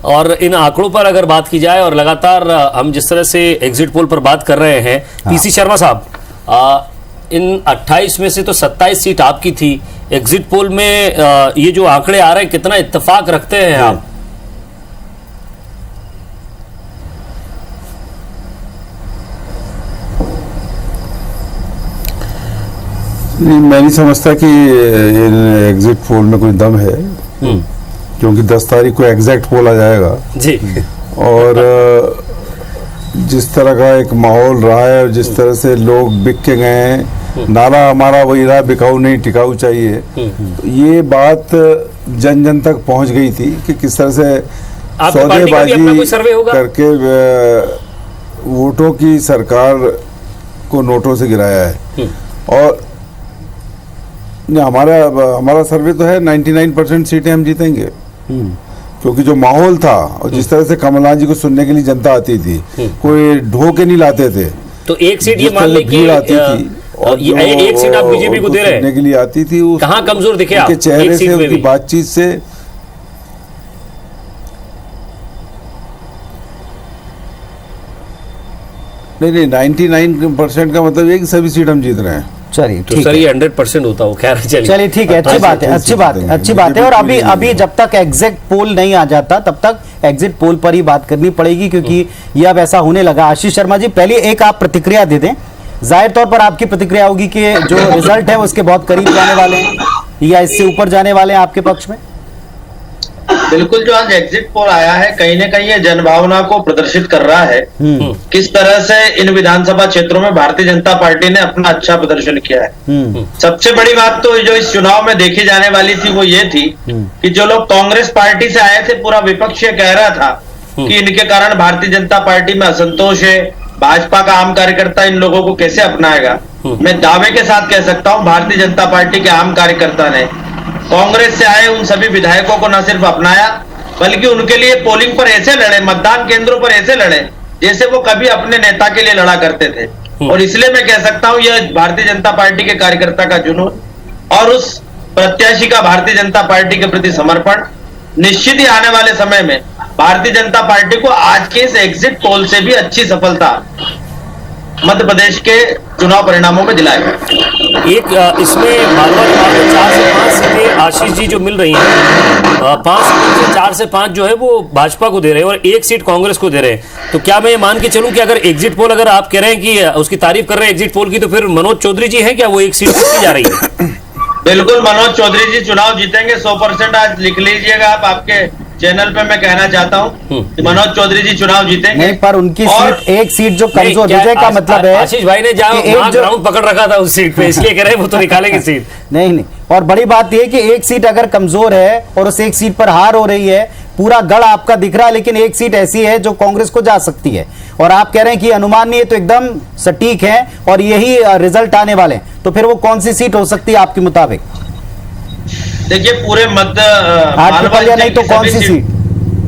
और इन आंकड़ों पर अगर बात की जाए और लगातार हम जिस तरह से एग्जिट पोल पर बात कर रहे हैं, पीसी शर्मा साहब, इन 28 में से तो 27 सीट आपकी थी। एग्जिट पोल में ये जो आंकड़े आ रहे हैं, कितना इत्तेफाक रखते हैं आप? नहीं, मैं नहीं समझता कि एग्जिट पोल में कोई दम है, क्योंकि 10 तारीख को एग्जैक्ट पोल आ जाएगा जी। और जिस तरह का एक माहौल रहा है और जिस तरह से लोग बिक के गए हैं, नारा हमारा वही रहा, बिकाऊ नहीं टिकाऊ चाहिए, तो ये बात जन जन तक पहुंच गई थी कि किस तरह से सौदेबाजी करके वोटों की सरकार को नोटों से गिराया है। और हमारा सर्वे तो है 99% सीटें हम जीतेंगे, क्योंकि जो माहौल था और जिस तरह से कमलनाथ जी को सुनने के लिए जनता आती थी, कोई ढोके नहीं लाते थे, तो एक सीट ये मान लीजिए आती थी, और ये एक सीट आप बीजेपी को दे रहे हैं, सुनने के लिए आती थी। कहां कमजोर दिखे आप? चेहरे से, उनकी बातचीत से। नहीं, 99% का मतलब ये कि सभी सीट हम जीत रहे हैं। चलिए तो सर ये 100% होता हो, खैर चलिए ठीक है, अच्छी बात है, अच्छी बात है, अच्छी बात है। और अभी जब तक एग्जैक्ट पोल नहीं आ जाता तब तक एग्जिट पोल पर ही बात करनी पड़ेगी, क्योंकि यह अब ऐसा होने लगा। आशीष शर्मा जी, पहले एक आप प्रतिक्रिया दे दें। जाहिर तौर पर आपकी प्रतिक्रिया होगी कि जो रिजल्ट है वो उसके बहुत करीब जाने वाले हैं या इससे ऊपर जाने वाले हैं आपके पक्ष में। बिल्कुल, जो आज एग्जिट पोल आया है कहीं ना कहीं ये जनभावना को प्रदर्शित कर रहा है, किस तरह से इन विधानसभा क्षेत्रों में भारतीय जनता पार्टी ने अपना अच्छा प्रदर्शन किया है। सबसे बड़ी बात तो जो इस चुनाव में देखी जाने वाली थी वो ये थी कि जो लोग कांग्रेस पार्टी से आए थे, पूरा विपक्ष ये कह रहा था कि इनके कारण भारतीय जनता पार्टी में असंतोष है, भाजपा का आम कार्यकर्ता इन लोगों को कैसे अपनाएगा। मैं दावे के साथ कह सकता हूं भारतीय जनता पार्टी के आम कार्यकर्ता ने कांग्रेस से आए उन सभी विधायकों को न सिर्फ अपनाया, बल्कि उनके लिए पोलिंग पर ऐसे लड़े, मतदान केंद्रों पर ऐसे लड़े जैसे वो कभी अपने नेता के लिए लड़ा करते थे। और इसलिए मैं कह सकता हूं यह भारतीय जनता पार्टी के कार्यकर्ता का जुनून और उस प्रत्याशी का भारतीय जनता पार्टी के प्रति समर्पण निश्चित ही आने वाले समय में भारतीय जनता पार्टी को आज के इस एग्जिट पोल से भी अच्छी सफलता मध्य प्रदेश के चुनाव परिणामों में दिलाएगा। एक इसमें मालवा में 4 से 5 सीटें आशीष जी जो मिल रही हैं, 5 सीटों से 4 से 5 जो है वो भाजपा को दे रहे हैं और 1 सीट कांग्रेस को दे रहे हैं। तो क्या मैं ये मान के चलूं कि अगर एग्जिट पोल, अगर आप कह रहे हैं कि उसकी तारीफ कर रहे हैं एग्जिट पोल की, तो फिर मनोज चौधरी जी हैं क्या, वो 1 सीट की जा रही है? बिल्कुल, मनोज चौधरी जी चुनाव जीतेंगे 100%। आज लिख लीजिएगा आप, आपके चैनल पे मैं कहना चाहता हूं मनोज चौधरी जी चुनाव जीतेंगे। नहीं, पर उनकी सीट, एक सीट जो कमजोर विजय का मतलब है, आशीष भाई ने जहां ग्राउंड पकड़ रखा था उस सीट पे, इसलिए कह रहे हैं वो तो निकालेंगे सीट। नहीं, और बड़ी बात यह कि एक सीट अगर कमजोर है और उस एक सीट पर हार हो रही है, पूरा गढ़ आपका दिख रहा है, लेकिन एक सीट ऐसी है जो कांग्रेस को जा सकती है और आप कह रहे हैं कि अनुमान नहीं है, तो एकदम सटीक है और यही रिजल्ट आने वाले हैं, तो फिर वो कौन सी सीट हो सकती है आपके मुताबिक? देखिए, पूरे मध्य नहीं तो कौन सी सीट?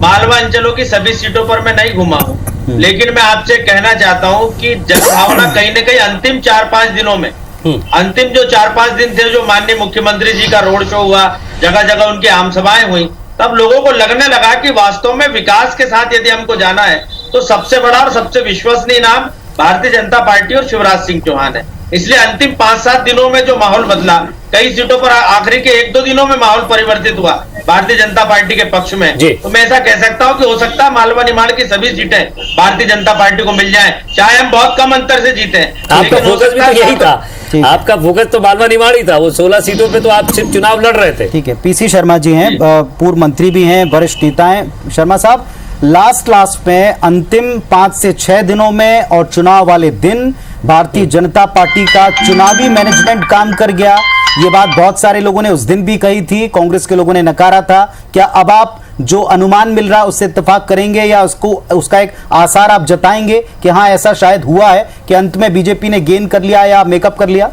मालवा अंचलों की सभी सीटों पर मैं नहीं घुमा हूं, लेकिन मैं आपसे कहना चाहता हूं कि जनभावना कहीं न कहीं अंतिम 4-5 दिनों में, अंतिम जो 4-5 दिन थे, जो माननीय मुख्यमंत्री जी का रोड शो हुआ, जगह जगह उनकी आम सभाएं हुई, तब लोगों को लगने लगा कि वास्तव में विकास के साथ यदि हमको जाना है तो सबसे बड़ा और सबसे विश्वसनीय नाम भारतीय जनता पार्टी और शिवराज सिंह चौहान है। इसलिए अंतिम 5-7 दिनों में जो माहौल बदला, कई सीटों पर आखिरी के 1-2 दिनों में माहौल परिवर्तित हुआ भारतीय जनता पार्टी के पक्ष में, तो मैं ऐसा कह सकता हूं कि हो सकता है मालवा निमाड़ की सभी सीटें भारतीय जनता पार्टी को मिल जाएं, चाहे हम बहुत कम अंतर से जीते। आपका फोकस भी तो यही था ठीक है। आपका फोकस तो मालवा निमाड़ी था, वो 16 सीटों पे तो आप सिर्फ चुनाव लड़ रहे थे। ठीक है, पीसी शर्मा जी हैं, पूर्व मंत्री भी हैं, वरिष्ठ नेता हैं। शर्मा साहब, लास्ट में अंतिम 5 से 6 दिनों में और चुनाव वाले दिन भारतीय जनता पार्टी का चुनावी मैनेजमेंट काम कर गया, ये बात बहुत सारे लोगों ने उस दिन भी कही थी, कांग्रेस के लोगों ने नकारा था। क्या अब आप जो अनुमान मिल रहा है उससे इत्तेफाक करेंगे या उसका एक आसार आप जताएंगे कि हाँ ऐसा शायद हुआ है कि अंत में बीजेपी ने गेन कर लिया या मेकअप कर लिया?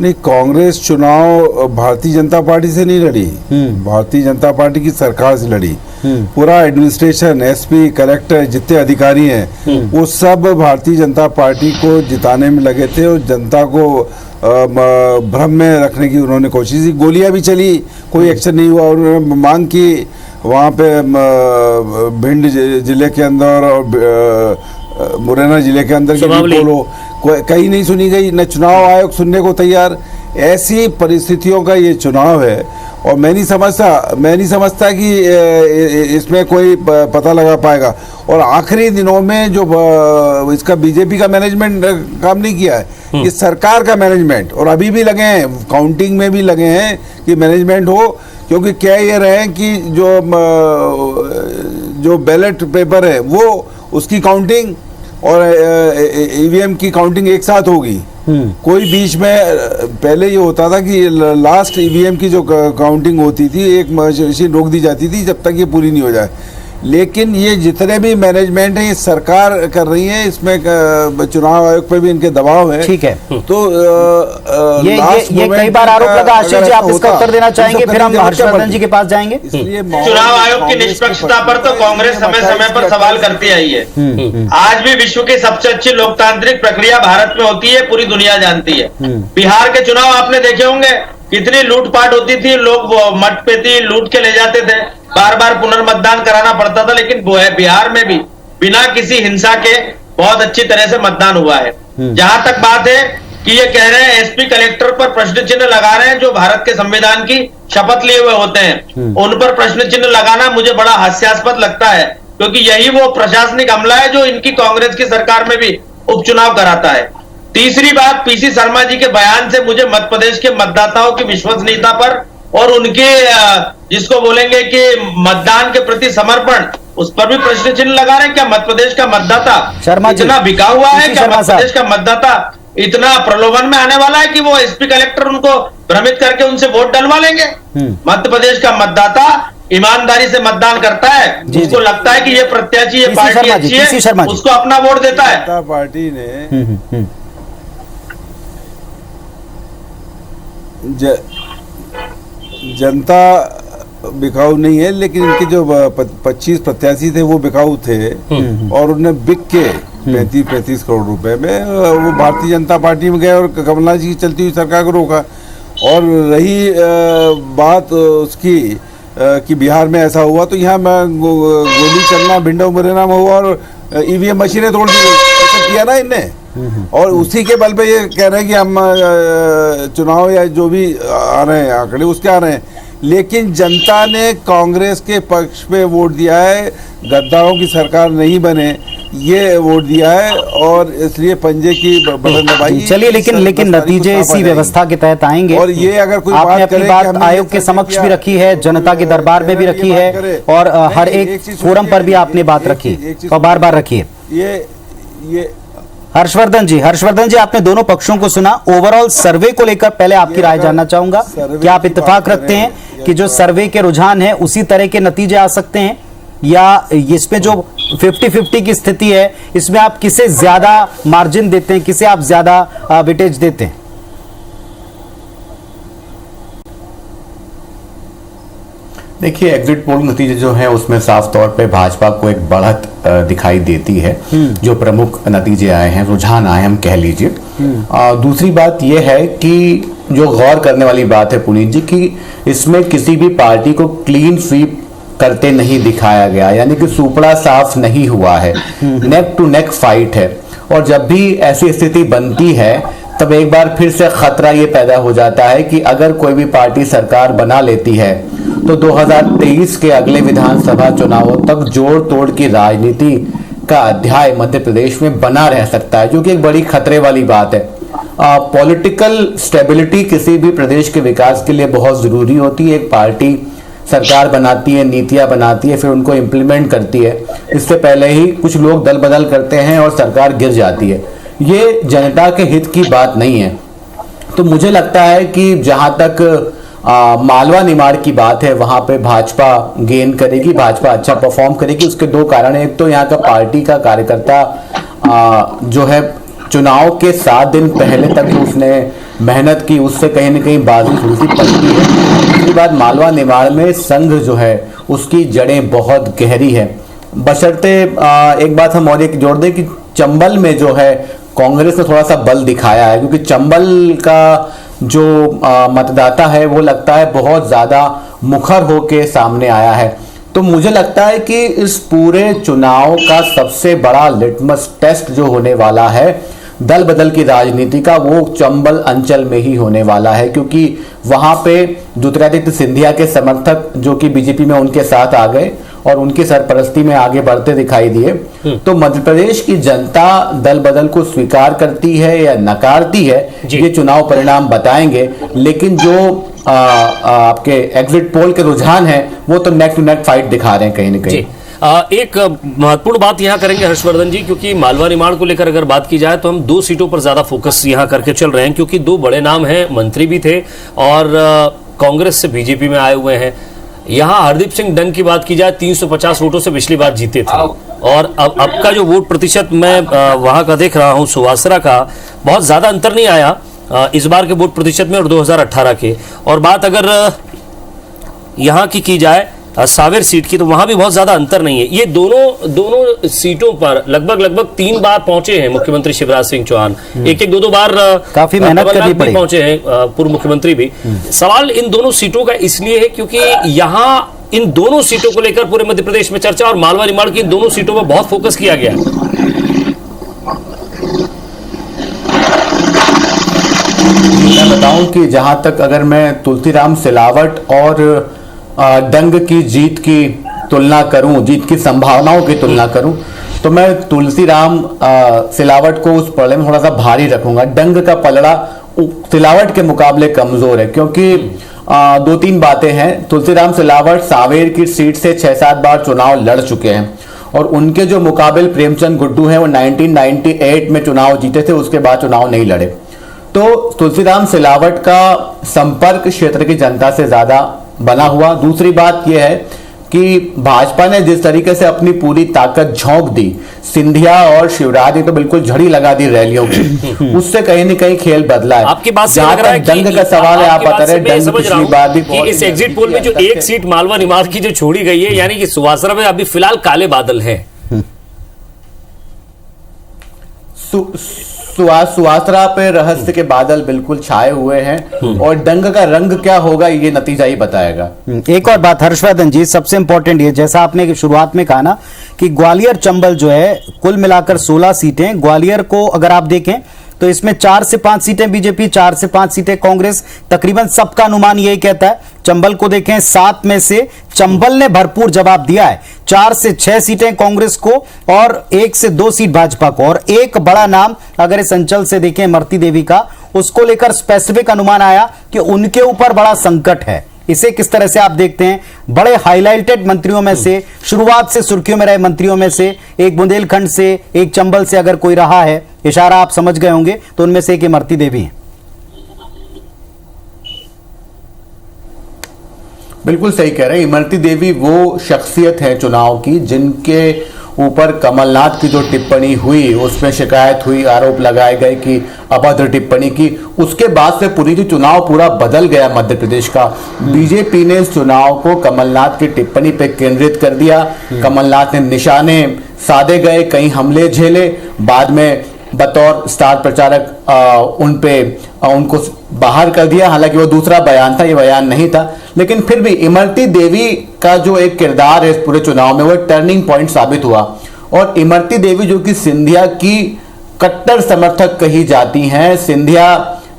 नहीं, कांग्रेस चुनाव भारतीय जनता पार्टी से नहीं लड़ी, भारतीय जनता पार्टी की सरकार से लड़ी। पूरा एडमिनिस्ट्रेशन, एसपी, कलेक्टर, जितने अधिकारी हैं वो सब भारतीय जनता पार्टी को जिताने में लगे थे और जनता को भ्रम में रखने की उन्होंने कोशिश की। गोलियां भी चली, कोई एक्शन नहीं हुआ। उन्होंने मांग की वहाँ पे भिंड जिले के अंदर और मुरैना जिले के अंदर की बोलो, कहीं नहीं सुनी गई, न चुनाव आयोग सुनने को तैयार। ऐसी परिस्थितियों का ये चुनाव है और मैं नहीं समझता कि इसमें कोई पता लगा पाएगा। और आखिरी दिनों में जो इसका बीजेपी का मैनेजमेंट काम नहीं किया है, ये सरकार का मैनेजमेंट, और अभी भी लगे हैं, काउंटिंग में भी लगे हैं कि मैनेजमेंट हो। क्योंकि कह ये रहे हैं कि जो बैलेट पेपर है वो उसकी काउंटिंग और ईवीएम की काउंटिंग एक साथ होगी। कोई बीच में पहले ये होता था कि लास्ट ईवीएम की जो काउंटिंग होती थी एक मशीन रोक दी जाती थी जब तक ये पूरी नहीं हो जाए। लेकिन ये जितने भी मैनेजमेंट है ये सरकार कर रही है, इसमें चुनाव आयोग पे भी इनके दबाव है। ठीक है, तो ये कई बार आरोप लगा। आशीष जी, आप इसका उत्तर देना चाहेंगे, फिर हम हर्षवर्धन जी के पास जाएंगे। चुनाव आयोग की निष्पक्षता पर तो कांग्रेस समय समय पर सवाल करती आई है। आज भी विश्व की सबसे अच्छी लोकतांत्रिक प्रक्रिया भारत में होती है, पूरी दुनिया जानती है। बिहार के चुनाव आपने देखे होंगे, कितनी लूटपाट होती थी, लोग मतपेटी लूट के ले जाते थे, बार बार पुनर्मतदान कराना पड़ता था। लेकिन बिहार में भी बिना किसी हिंसा के बहुत अच्छी तरह से मतदान हुआ है। जहां तक बात है कि ये कह रहे हैं एसपी कलेक्टर पर प्रश्न चिन्ह लगा रहे हैं जो भारत के संविधान की शपथ लिए हुए होते हैं, उन पर प्रश्न चिन्ह लगाना मुझे बड़ा हास्यास्पद लगता है, क्योंकि यही वो प्रशासनिक हमला है जो इनकी कांग्रेस की सरकार में भी उपचुनाव कराता है। तीसरी बात, पीसी शर्मा जी के बयान से मुझे मध्य प्रदेश के मतदाताओं की विश्वसनीयता पर और उनके जिसको बोलेंगे कि मतदान के प्रति समर्पण, उस पर भी प्रश्न चिन्ह लगा रहे हैं। क्या मध्य प्रदेश का मतदाता इतना बिका हुआ है? क्या मध्य प्रदेश का मतदाता इतना प्रलोभन में आने वाला है कि वो एसपी कलेक्टर उनको भ्रमित करके उनसे वोट डलवा लेंगे? मध्य प्रदेश का मतदाता ईमानदारी से मतदान करता है, उसको लगता है कि ये प्रत्याशी, ये पार्टी अच्छी है, उसको अपना वोट देता है। पार्टी ने जनता बिकाऊ नहीं है, लेकिन इनके जो 25 प्रत्याशी थे वो बिकाऊ थे और उन्हें बिक के 35 करोड़ रुपए में वो भारतीय जनता पार्टी में गए और कमलनाथ जी की चलती हुई सरकार को रोका। और रही बात उसकी कि बिहार में ऐसा हुआ, तो यहाँ गोली चलना भिंडो मुरैना में हुआ और ईवीएम मशीनें तोड़ दी गई, ऐसा किया ना इनने। और उसी के बल पे ये कह रहे हैं कि हम चुनाव या जो भी आ रहे हैं आंकड़े उसके आ रहे हैं, लेकिन जनता ने कांग्रेस के पक्ष पे वोट दिया है, गद्दारों की सरकार नहीं बने ये वोट दिया है और इसलिए पंजे की बटन दबाई। चलिए, लेकिन नतीजे इसी व्यवस्था के तहत आएंगे। और ये अगर कोई आपने अपनी बात आयोग के समक्ष भी रखी है, जनता के दरबार में भी रखी है और हर एक फोरम पर भी आपने बात रखी और बार बार रखी है। ये हर्षवर्धन जी, आपने दोनों पक्षों को सुना। ओवरऑल सर्वे को लेकर पहले आपकी राय जानना चाहूंगा। क्या आप इत्तेफाक रखते हैं कि जो सर्वे के रुझान है उसी तरह के नतीजे आ सकते हैं, या इसमें जो 50-50 की स्थिति है इसमें आप किसे ज्यादा मार्जिन देते हैं, किसे आप ज्यादा वेटेज देते हैं? देखिए, एग्जिट पोल नतीजे जो हैं उसमें साफ तौर पे भाजपा को एक बढ़त दिखाई देती है। जो प्रमुख नतीजे आए हैं, रुझान आए हम कह लीजिए। दूसरी बात यह है कि जो गौर करने वाली बात है पुनीत जी, कि इसमें किसी भी पार्टी को क्लीन स्वीप करते नहीं दिखाया गया, यानी कि सुपड़ा साफ नहीं हुआ है, नेक टू नेक फाइट है। और जब भी ऐसी स्थिति बनती है तब एक बार फिर से खतरा ये पैदा हो जाता है कि अगर कोई भी पार्टी सरकार बना लेती है तो 2023 के अगले विधानसभा चुनावों तक जोड़ तोड़ की राजनीति का अध्याय मध्य प्रदेश में बना रह सकता है, जो कि एक बड़ी खतरे वाली बात है। पॉलिटिकल स्टेबिलिटी किसी भी प्रदेश के विकास के लिए बहुत जरूरी होती है। एक पार्टी सरकार बनाती है, नीतियां बनाती है, फिर उनको इम्प्लीमेंट करती है। इससे पहले ही कुछ लोग दल बदल करते हैं और सरकार गिर जाती है। ये जनता के हित की बात नहीं है। तो मुझे लगता है कि जहां तक मालवा निमाड़ की बात है, वहां पे भाजपा गेन करेगी, भाजपा अच्छा परफॉर्म करेगी। उसके दो कारण है। एक तो यहाँ का पार्टी का कार्यकर्ता जो है चुनाव के 7 दिन पहले तक जो उसने मेहनत की, उससे कहीं ना कहीं बाजी थोड़ी सी पलटी है। दूसरी बात, मालवा निमाड़ में संघ जो है उसकी जड़ें बहुत गहरी है। बशर्ते एक बात हम और एक जोड़ दें कि चंबल में जो है कांग्रेस ने थोड़ा सा बल दिखाया है, क्योंकि चंबल का जो मतदाता है वो लगता है बहुत ज्यादा मुखर होके सामने आया है। तो मुझे लगता है कि इस पूरे चुनाव का सबसे बड़ा लिटमस टेस्ट जो होने वाला है दल बदल की राजनीति का, वो चंबल अंचल में ही होने वाला है, क्योंकि वहां पे ज्योतिरादित्य सिंधिया के समर्थक जो कि बीजेपी में उनके साथ आ गए और उनकी सरपरस्ती में आगे बढ़ते दिखाई दिए। तो मध्य प्रदेश की जनता दल बदल को स्वीकार करती है या नकारती है, ये चुनाव परिणाम बताएंगे। लेकिन जो आपके एग्जिट पोल के रुझान है वो तो नेक टू नेक फाइट दिखा रहे हैं कहीं ना कहीं। एक महत्वपूर्ण बात यहाँ करेंगे हर्षवर्धन जी, क्योंकि मालवा निमाड़ को लेकर अगर बात की जाए तो हम 2 सीटों पर ज्यादा फोकस यहाँ करके चल रहे हैं, क्योंकि 2 बड़े नाम हैं, मंत्री भी थे और कांग्रेस से बीजेपी में आए हुए हैं। यहाँ हरदीप सिंह डंग की बात की जाए 350 वोटों से पिछली बार जीते थे, और अब का जो वोट प्रतिशत मैं वहां का देख रहा हूँ, सुवासरा का बहुत ज्यादा अंतर नहीं आया इस बार के वोट प्रतिशत में और 2018 के। और बात अगर यहाँ की जाए सावेर सीट की, तो वहां भी बहुत ज्यादा अंतर नहीं है। ये दोनों सीटों पर लगभग 3 बार पहुंचे हैं मुख्यमंत्री शिवराज सिंह चौहान, एक 2 बार काफी मेहनत करनी पड़ी, पहुंचे हैं पूर्व मुख्यमंत्री भी। सवाल इन दोनों सीटों का इसलिए है क्योंकि यहाँ इन दोनों सीटों को लेकर पूरे मध्य प्रदेश में चर्चा, और मालवा निमाड़ की इन दोनों सीटों पर बहुत फोकस किया गया है। मैं बताऊं कि जहां तक अगर मैं तुलसीराम सिलावट और डंग की जीत की तुलना करूं, जीत की संभावनाओं की तुलना करूं, तो मैं तुलसीराम सिलावट को उस पलड़े में थोड़ा सा भारी रखूंगा। डंग का पलड़ा सिलावट के मुकाबले कमजोर है, क्योंकि 2-3 बातें हैं। तुलसीराम सिलावट सावेर की सीट से 6-7 बार चुनाव लड़ चुके हैं, और उनके जो मुकाबले प्रेमचंद गुड्डू हैं वो 1998 में चुनाव जीते थे, उसके बाद चुनाव नहीं लड़े। तो तुलसीराम सिलावट का संपर्क क्षेत्र की जनता से ज्यादा बना हुआ। दूसरी बात यह है कि भाजपा ने जिस तरीके से अपनी पूरी ताकत झोंक दी, सिंधिया और शिवराज ने तो बिल्कुल झड़ी लगा दी रैलियों की, उससे कहीं न कहीं खेल बदला है। आपकी बात से लग रहा है डंग का सवाल है, आप बता रहे डंग पिछली बार भी कि इस एग्जिट पोल में जो 1 सीट मालवा निमाड़ की जो छोड़ी गई है, यानी कि सुवासरा में अभी फिलहाल काले बादल हैं। सुवासरा पे रहस्य के बादल बिल्कुल छाए हुए हैं, और डंग का रंग क्या होगा ये नतीजा ही बताएगा। एक और बात हर्षवर्धन जी, सबसे इंपॉर्टेंट ये, जैसा आपने शुरुआत में कहा ना कि ग्वालियर चंबल जो है कुल मिलाकर 16 सीटें, ग्वालियर को अगर आप देखें तो इसमें 4 से 5 सीटें बीजेपी, 4 से 5 सीटें कांग्रेस, तकरीबन सबका अनुमान यही कहता है। चंबल को देखें, 7 में से चंबल ने भरपूर जवाब दिया है, 4 से 6 सीटें कांग्रेस को और 1 से 2 सीट भाजपा को। और एक बड़ा नाम अगर इस अंचल से देखें इमरती देवी का, उसको लेकर स्पेसिफिक अनुमान आया कि उनके ऊपर बड़ा संकट है। इसे किस तरह से आप देखते हैं? बड़े हाईलाइटेड मंत्रियों में से, शुरुआत से सुर्खियों में रहे मंत्रियों में से एक बुंदेलखंड से, एक चंबल से अगर कोई रहा है, इशारा आप समझ गए होंगे, तो उनमें से एक इमरती देवी है। बिल्कुल सही कह रहे हैं। इमरती देवी वो शख्सियत है चुनाव की जिनके ऊपर कमलनाथ की जो टिप्पणी हुई, उसमें शिकायत हुई, आरोप लगाए गए कि अभद्र टिप्पणी की, उसके बाद से पूरी जो चुनाव पूरा बदल गया मध्य प्रदेश का। बीजेपी ने इस चुनाव को कमलनाथ की टिप्पणी पे केंद्रित कर दिया। कमलनाथ ने निशाने साधे गए, कई हमले झेले, बाद में बतौर स्टार प्रचारक उनको बाहर कर दिया। हालांकि वो दूसरा बयान था, ये बयान नहीं था, लेकिन फिर भी इमरती देवी का जो एक किरदार है इस पूरे चुनाव में, वो टर्निंग पॉइंट साबित हुआ। और इमरती देवी जो कि सिंधिया की कट्टर समर्थक कही जाती हैं, सिंधिया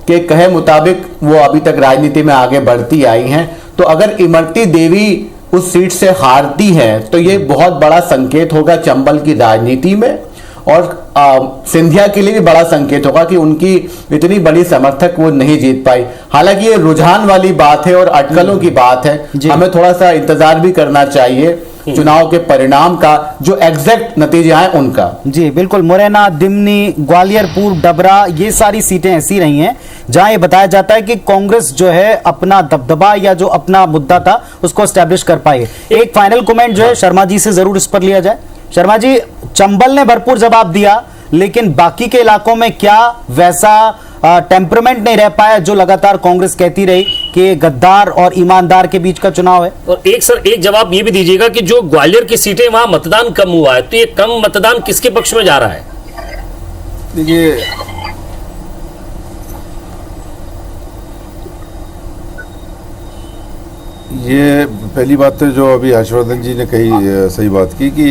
के कहे मुताबिक वो अभी तक राजनीति में आगे बढ़ती आई हैं, तो अगर इमरती देवी उस सीट से हारती है तो ये बहुत बड़ा संकेत होगा चंबल की राजनीति में, और सिंधिया के लिए भी बड़ा संकेत होगा कि उनकी इतनी बड़ी समर्थक वो नहीं जीत पाई। हालांकि ये रुझान वाली बात है और अटकलों की बात है, हमें थोड़ा सा इंतजार भी करना चाहिए चुनाव के परिणाम का, जो एग्जैक्ट नतीजे आए उनका। जी बिल्कुल, मुरैना, दिमनी, ग्वालियर पूर्व, डबरा, ये सारी सीटें ऐसी रही हैं जहां ये बताया जाता है कि कांग्रेस जो है अपना दबदबा या जो अपना मुद्दा था उसको एस्टैब्लिश कर पाई है। एक फाइनल कमेंट जो है शर्मा जी से जरूर इस पर लिया जाए। शर्मा जी, चंबल ने भरपूर जवाब दिया, लेकिन बाकी के इलाकों में क्या वैसा टेम्परमेंट नहीं रह पाया जो लगातार कांग्रेस कहती रही कि गद्दार और ईमानदार के बीच का चुनाव है? और एक जवाब ये भी दीजिएगा कि जो ग्वालियर की सीटें वहां मतदान कम हुआ है, तो ये कम मतदान किसके पक्ष में जा रहा है? देखिए, ये पहली बात तो जो अभी हर्षवर्धन जी ने कही, सही बात की कि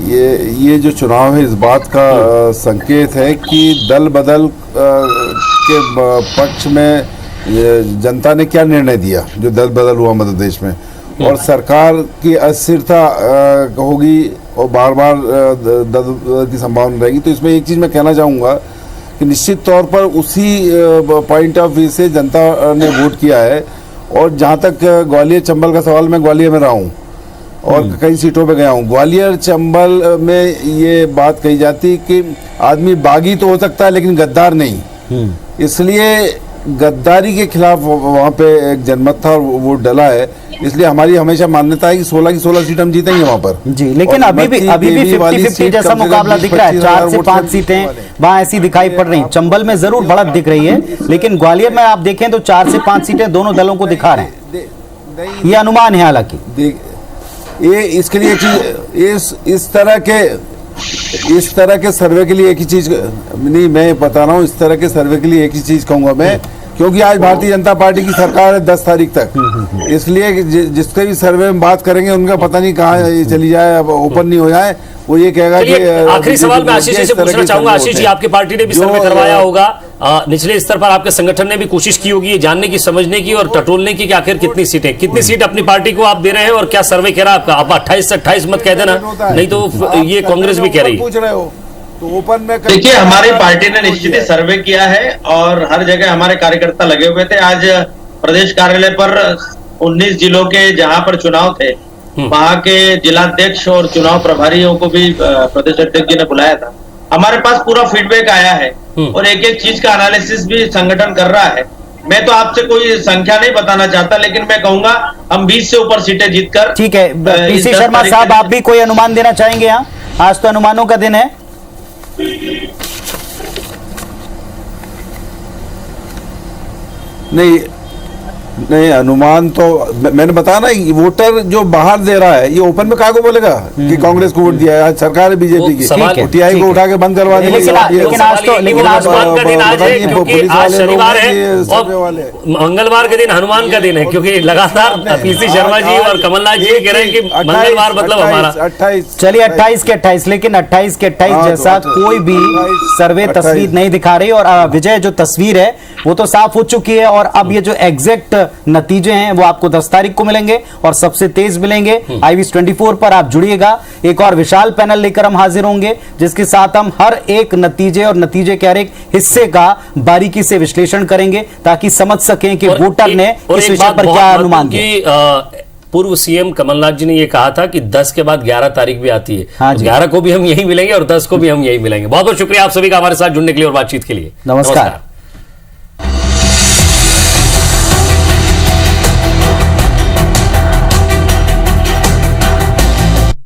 ये जो चुनाव है इस बात का संकेत है कि दल बदल के पक्ष में जनता ने क्या निर्णय दिया, जो दल बदल हुआ मध्य प्रदेश में, और सरकार की अस्थिरता होगी और बार बार दल बदल की संभावना रहेगी। तो इसमें एक चीज़ मैं कहना चाहूँगा कि निश्चित तौर पर उसी पॉइंट ऑफ व्यू से जनता ने वोट किया है। और जहाँ तक ग्वालियर चंबल का सवाल, मैं ग्वालियर में रहा हूँ और कई सीटों पे गया हूँ। ग्वालियर चंबल में ये बात कही जाती कि आदमी बागी तो हो सकता है लेकिन गद्दार नहीं, इसलिए गद्दारी के खिलाफ वहाँ पे एक जनमत था और वोट डला है। इसलिए हमारी हमेशा मान्यता है कि 16 की 16 सीट हम जीतेंगे वहाँ पर। जी, लेकिन अभी भी 50-50 जैसा मुकाबला दिख रहा है। 4 से 5 सीटें वहाँ ऐसी दिखाई पड़ रही। चंबल में जरूर बढ़त दिख रही है, लेकिन ग्वालियर में आप देखें तो 4 से 5 सीटें दोनों दलों को दिखा रहे हैं। ये अनुमान है हालांकि। ये इसके लिए इस तरह के सर्वे के लिए एक ही चीज नहीं, मैं बता रहा हूँ, इस तरह के सर्वे के लिए एक ही चीज कहूंगा मैं, क्योंकि आज भारतीय जनता पार्टी की सरकार है 10 तारीख तक, इसलिए जिसके भी सर्वे में बात करेंगे उनका पता नहीं कहाँ चली जाए, अब ओपन नहीं हो जाए, वो ये कहेगा कि। आखिरी सवाल मैं आशीष जी से पूछना चाहूंगा। आशीष जी, आपकी पार्टी ने भी सर्वे करवाया होगा, निचले स्तर पर आपके संगठन ने भी कोशिश की होगी जानने की, समझने की और टटोलने की कि आखिर कितनी सीट अपनी पार्टी को आप दे रहे हैं और क्या सर्वे कह रहा है आपका? आप 28 से 28 मत कह देना, नहीं तो ये कांग्रेस भी कह रही है। पूछ रहे हो तो ओपन में देखिए, हमारी पार्टी ने निश्चित ही सर्वे किया है और हर जगह हमारे कार्यकर्ता लगे हुए थे। आज प्रदेश कार्यालय पर 19 जिलों के जहां पर चुनाव थे वहां के जिलाध्यक्ष और चुनाव प्रभारियों को भी प्रदेश अध्यक्ष जी ने बुलाया था। हमारे पास पूरा फीडबैक आया है और एक एक चीज का एनालिसिस भी संगठन कर रहा है। मैं तो आपसे कोई संख्या नहीं बताना चाहता, लेकिन मैं कहूंगा हम 20 से ऊपर सीटें जीतकर। ठीक है, पीसी शर्मा साहब, आप भी कोई अनुमान देना चाहेंगे? यहाँ आज तो अनुमानों का दिन है। नहीं, अनुमान तो मैंने बताया ना, वोटर जो बाहर दे रहा है, ये ओपन में काहे को बोलेगा कि कांग्रेस को वोट दिया है? आज सरकार है बीजेपी की, टीआई को उठा के बंद करवा देंगे। लेकिन आज शनिवार है और मंगलवार के दिन हनुमान का दिन है, क्योंकि लगातार पीसी शर्मा जी और कमलनाथ जी कह रहे हैं कि मंगलवार मतलब हमारा 28। चलिए 28 के 28, लेकिन 28 के 28 जैसा कोई भी सर्वे तस्वीर नहीं दिखा रही। और विजय, जो तस्वीर है वो तो साफ हो चुकी है और अब ये जो एग्जैक्ट नतीजे हैं वो आपको 10 तारीख को मिलेंगे और सबसे तेज मिलेंगे। IVS 24 पर आप जुड़िएगा, एक और विशाल पैनल लेकर हम हाजिर होंगे जिसके साथ हम हर एक नतीजे और नतीजे के हर एक हिस्से का बारीकी से विश्लेषण करेंगे ताकि समझ सकें कि वोटर ने इस विषय पर क्या अनुमान दिया। पूर्व सीएम कमलनाथ जी ने यह कहा था कि 10 के बाद 11 तारीख भी आती है। हाँ, 11 को भी हम यही मिलेंगे और 10 को भी हम यही मिलेंगे। बहुत बहुत शुक्रिया आप सभी का हमारे साथ जुड़ने के लिए और बातचीत के लिए। नमस्कार।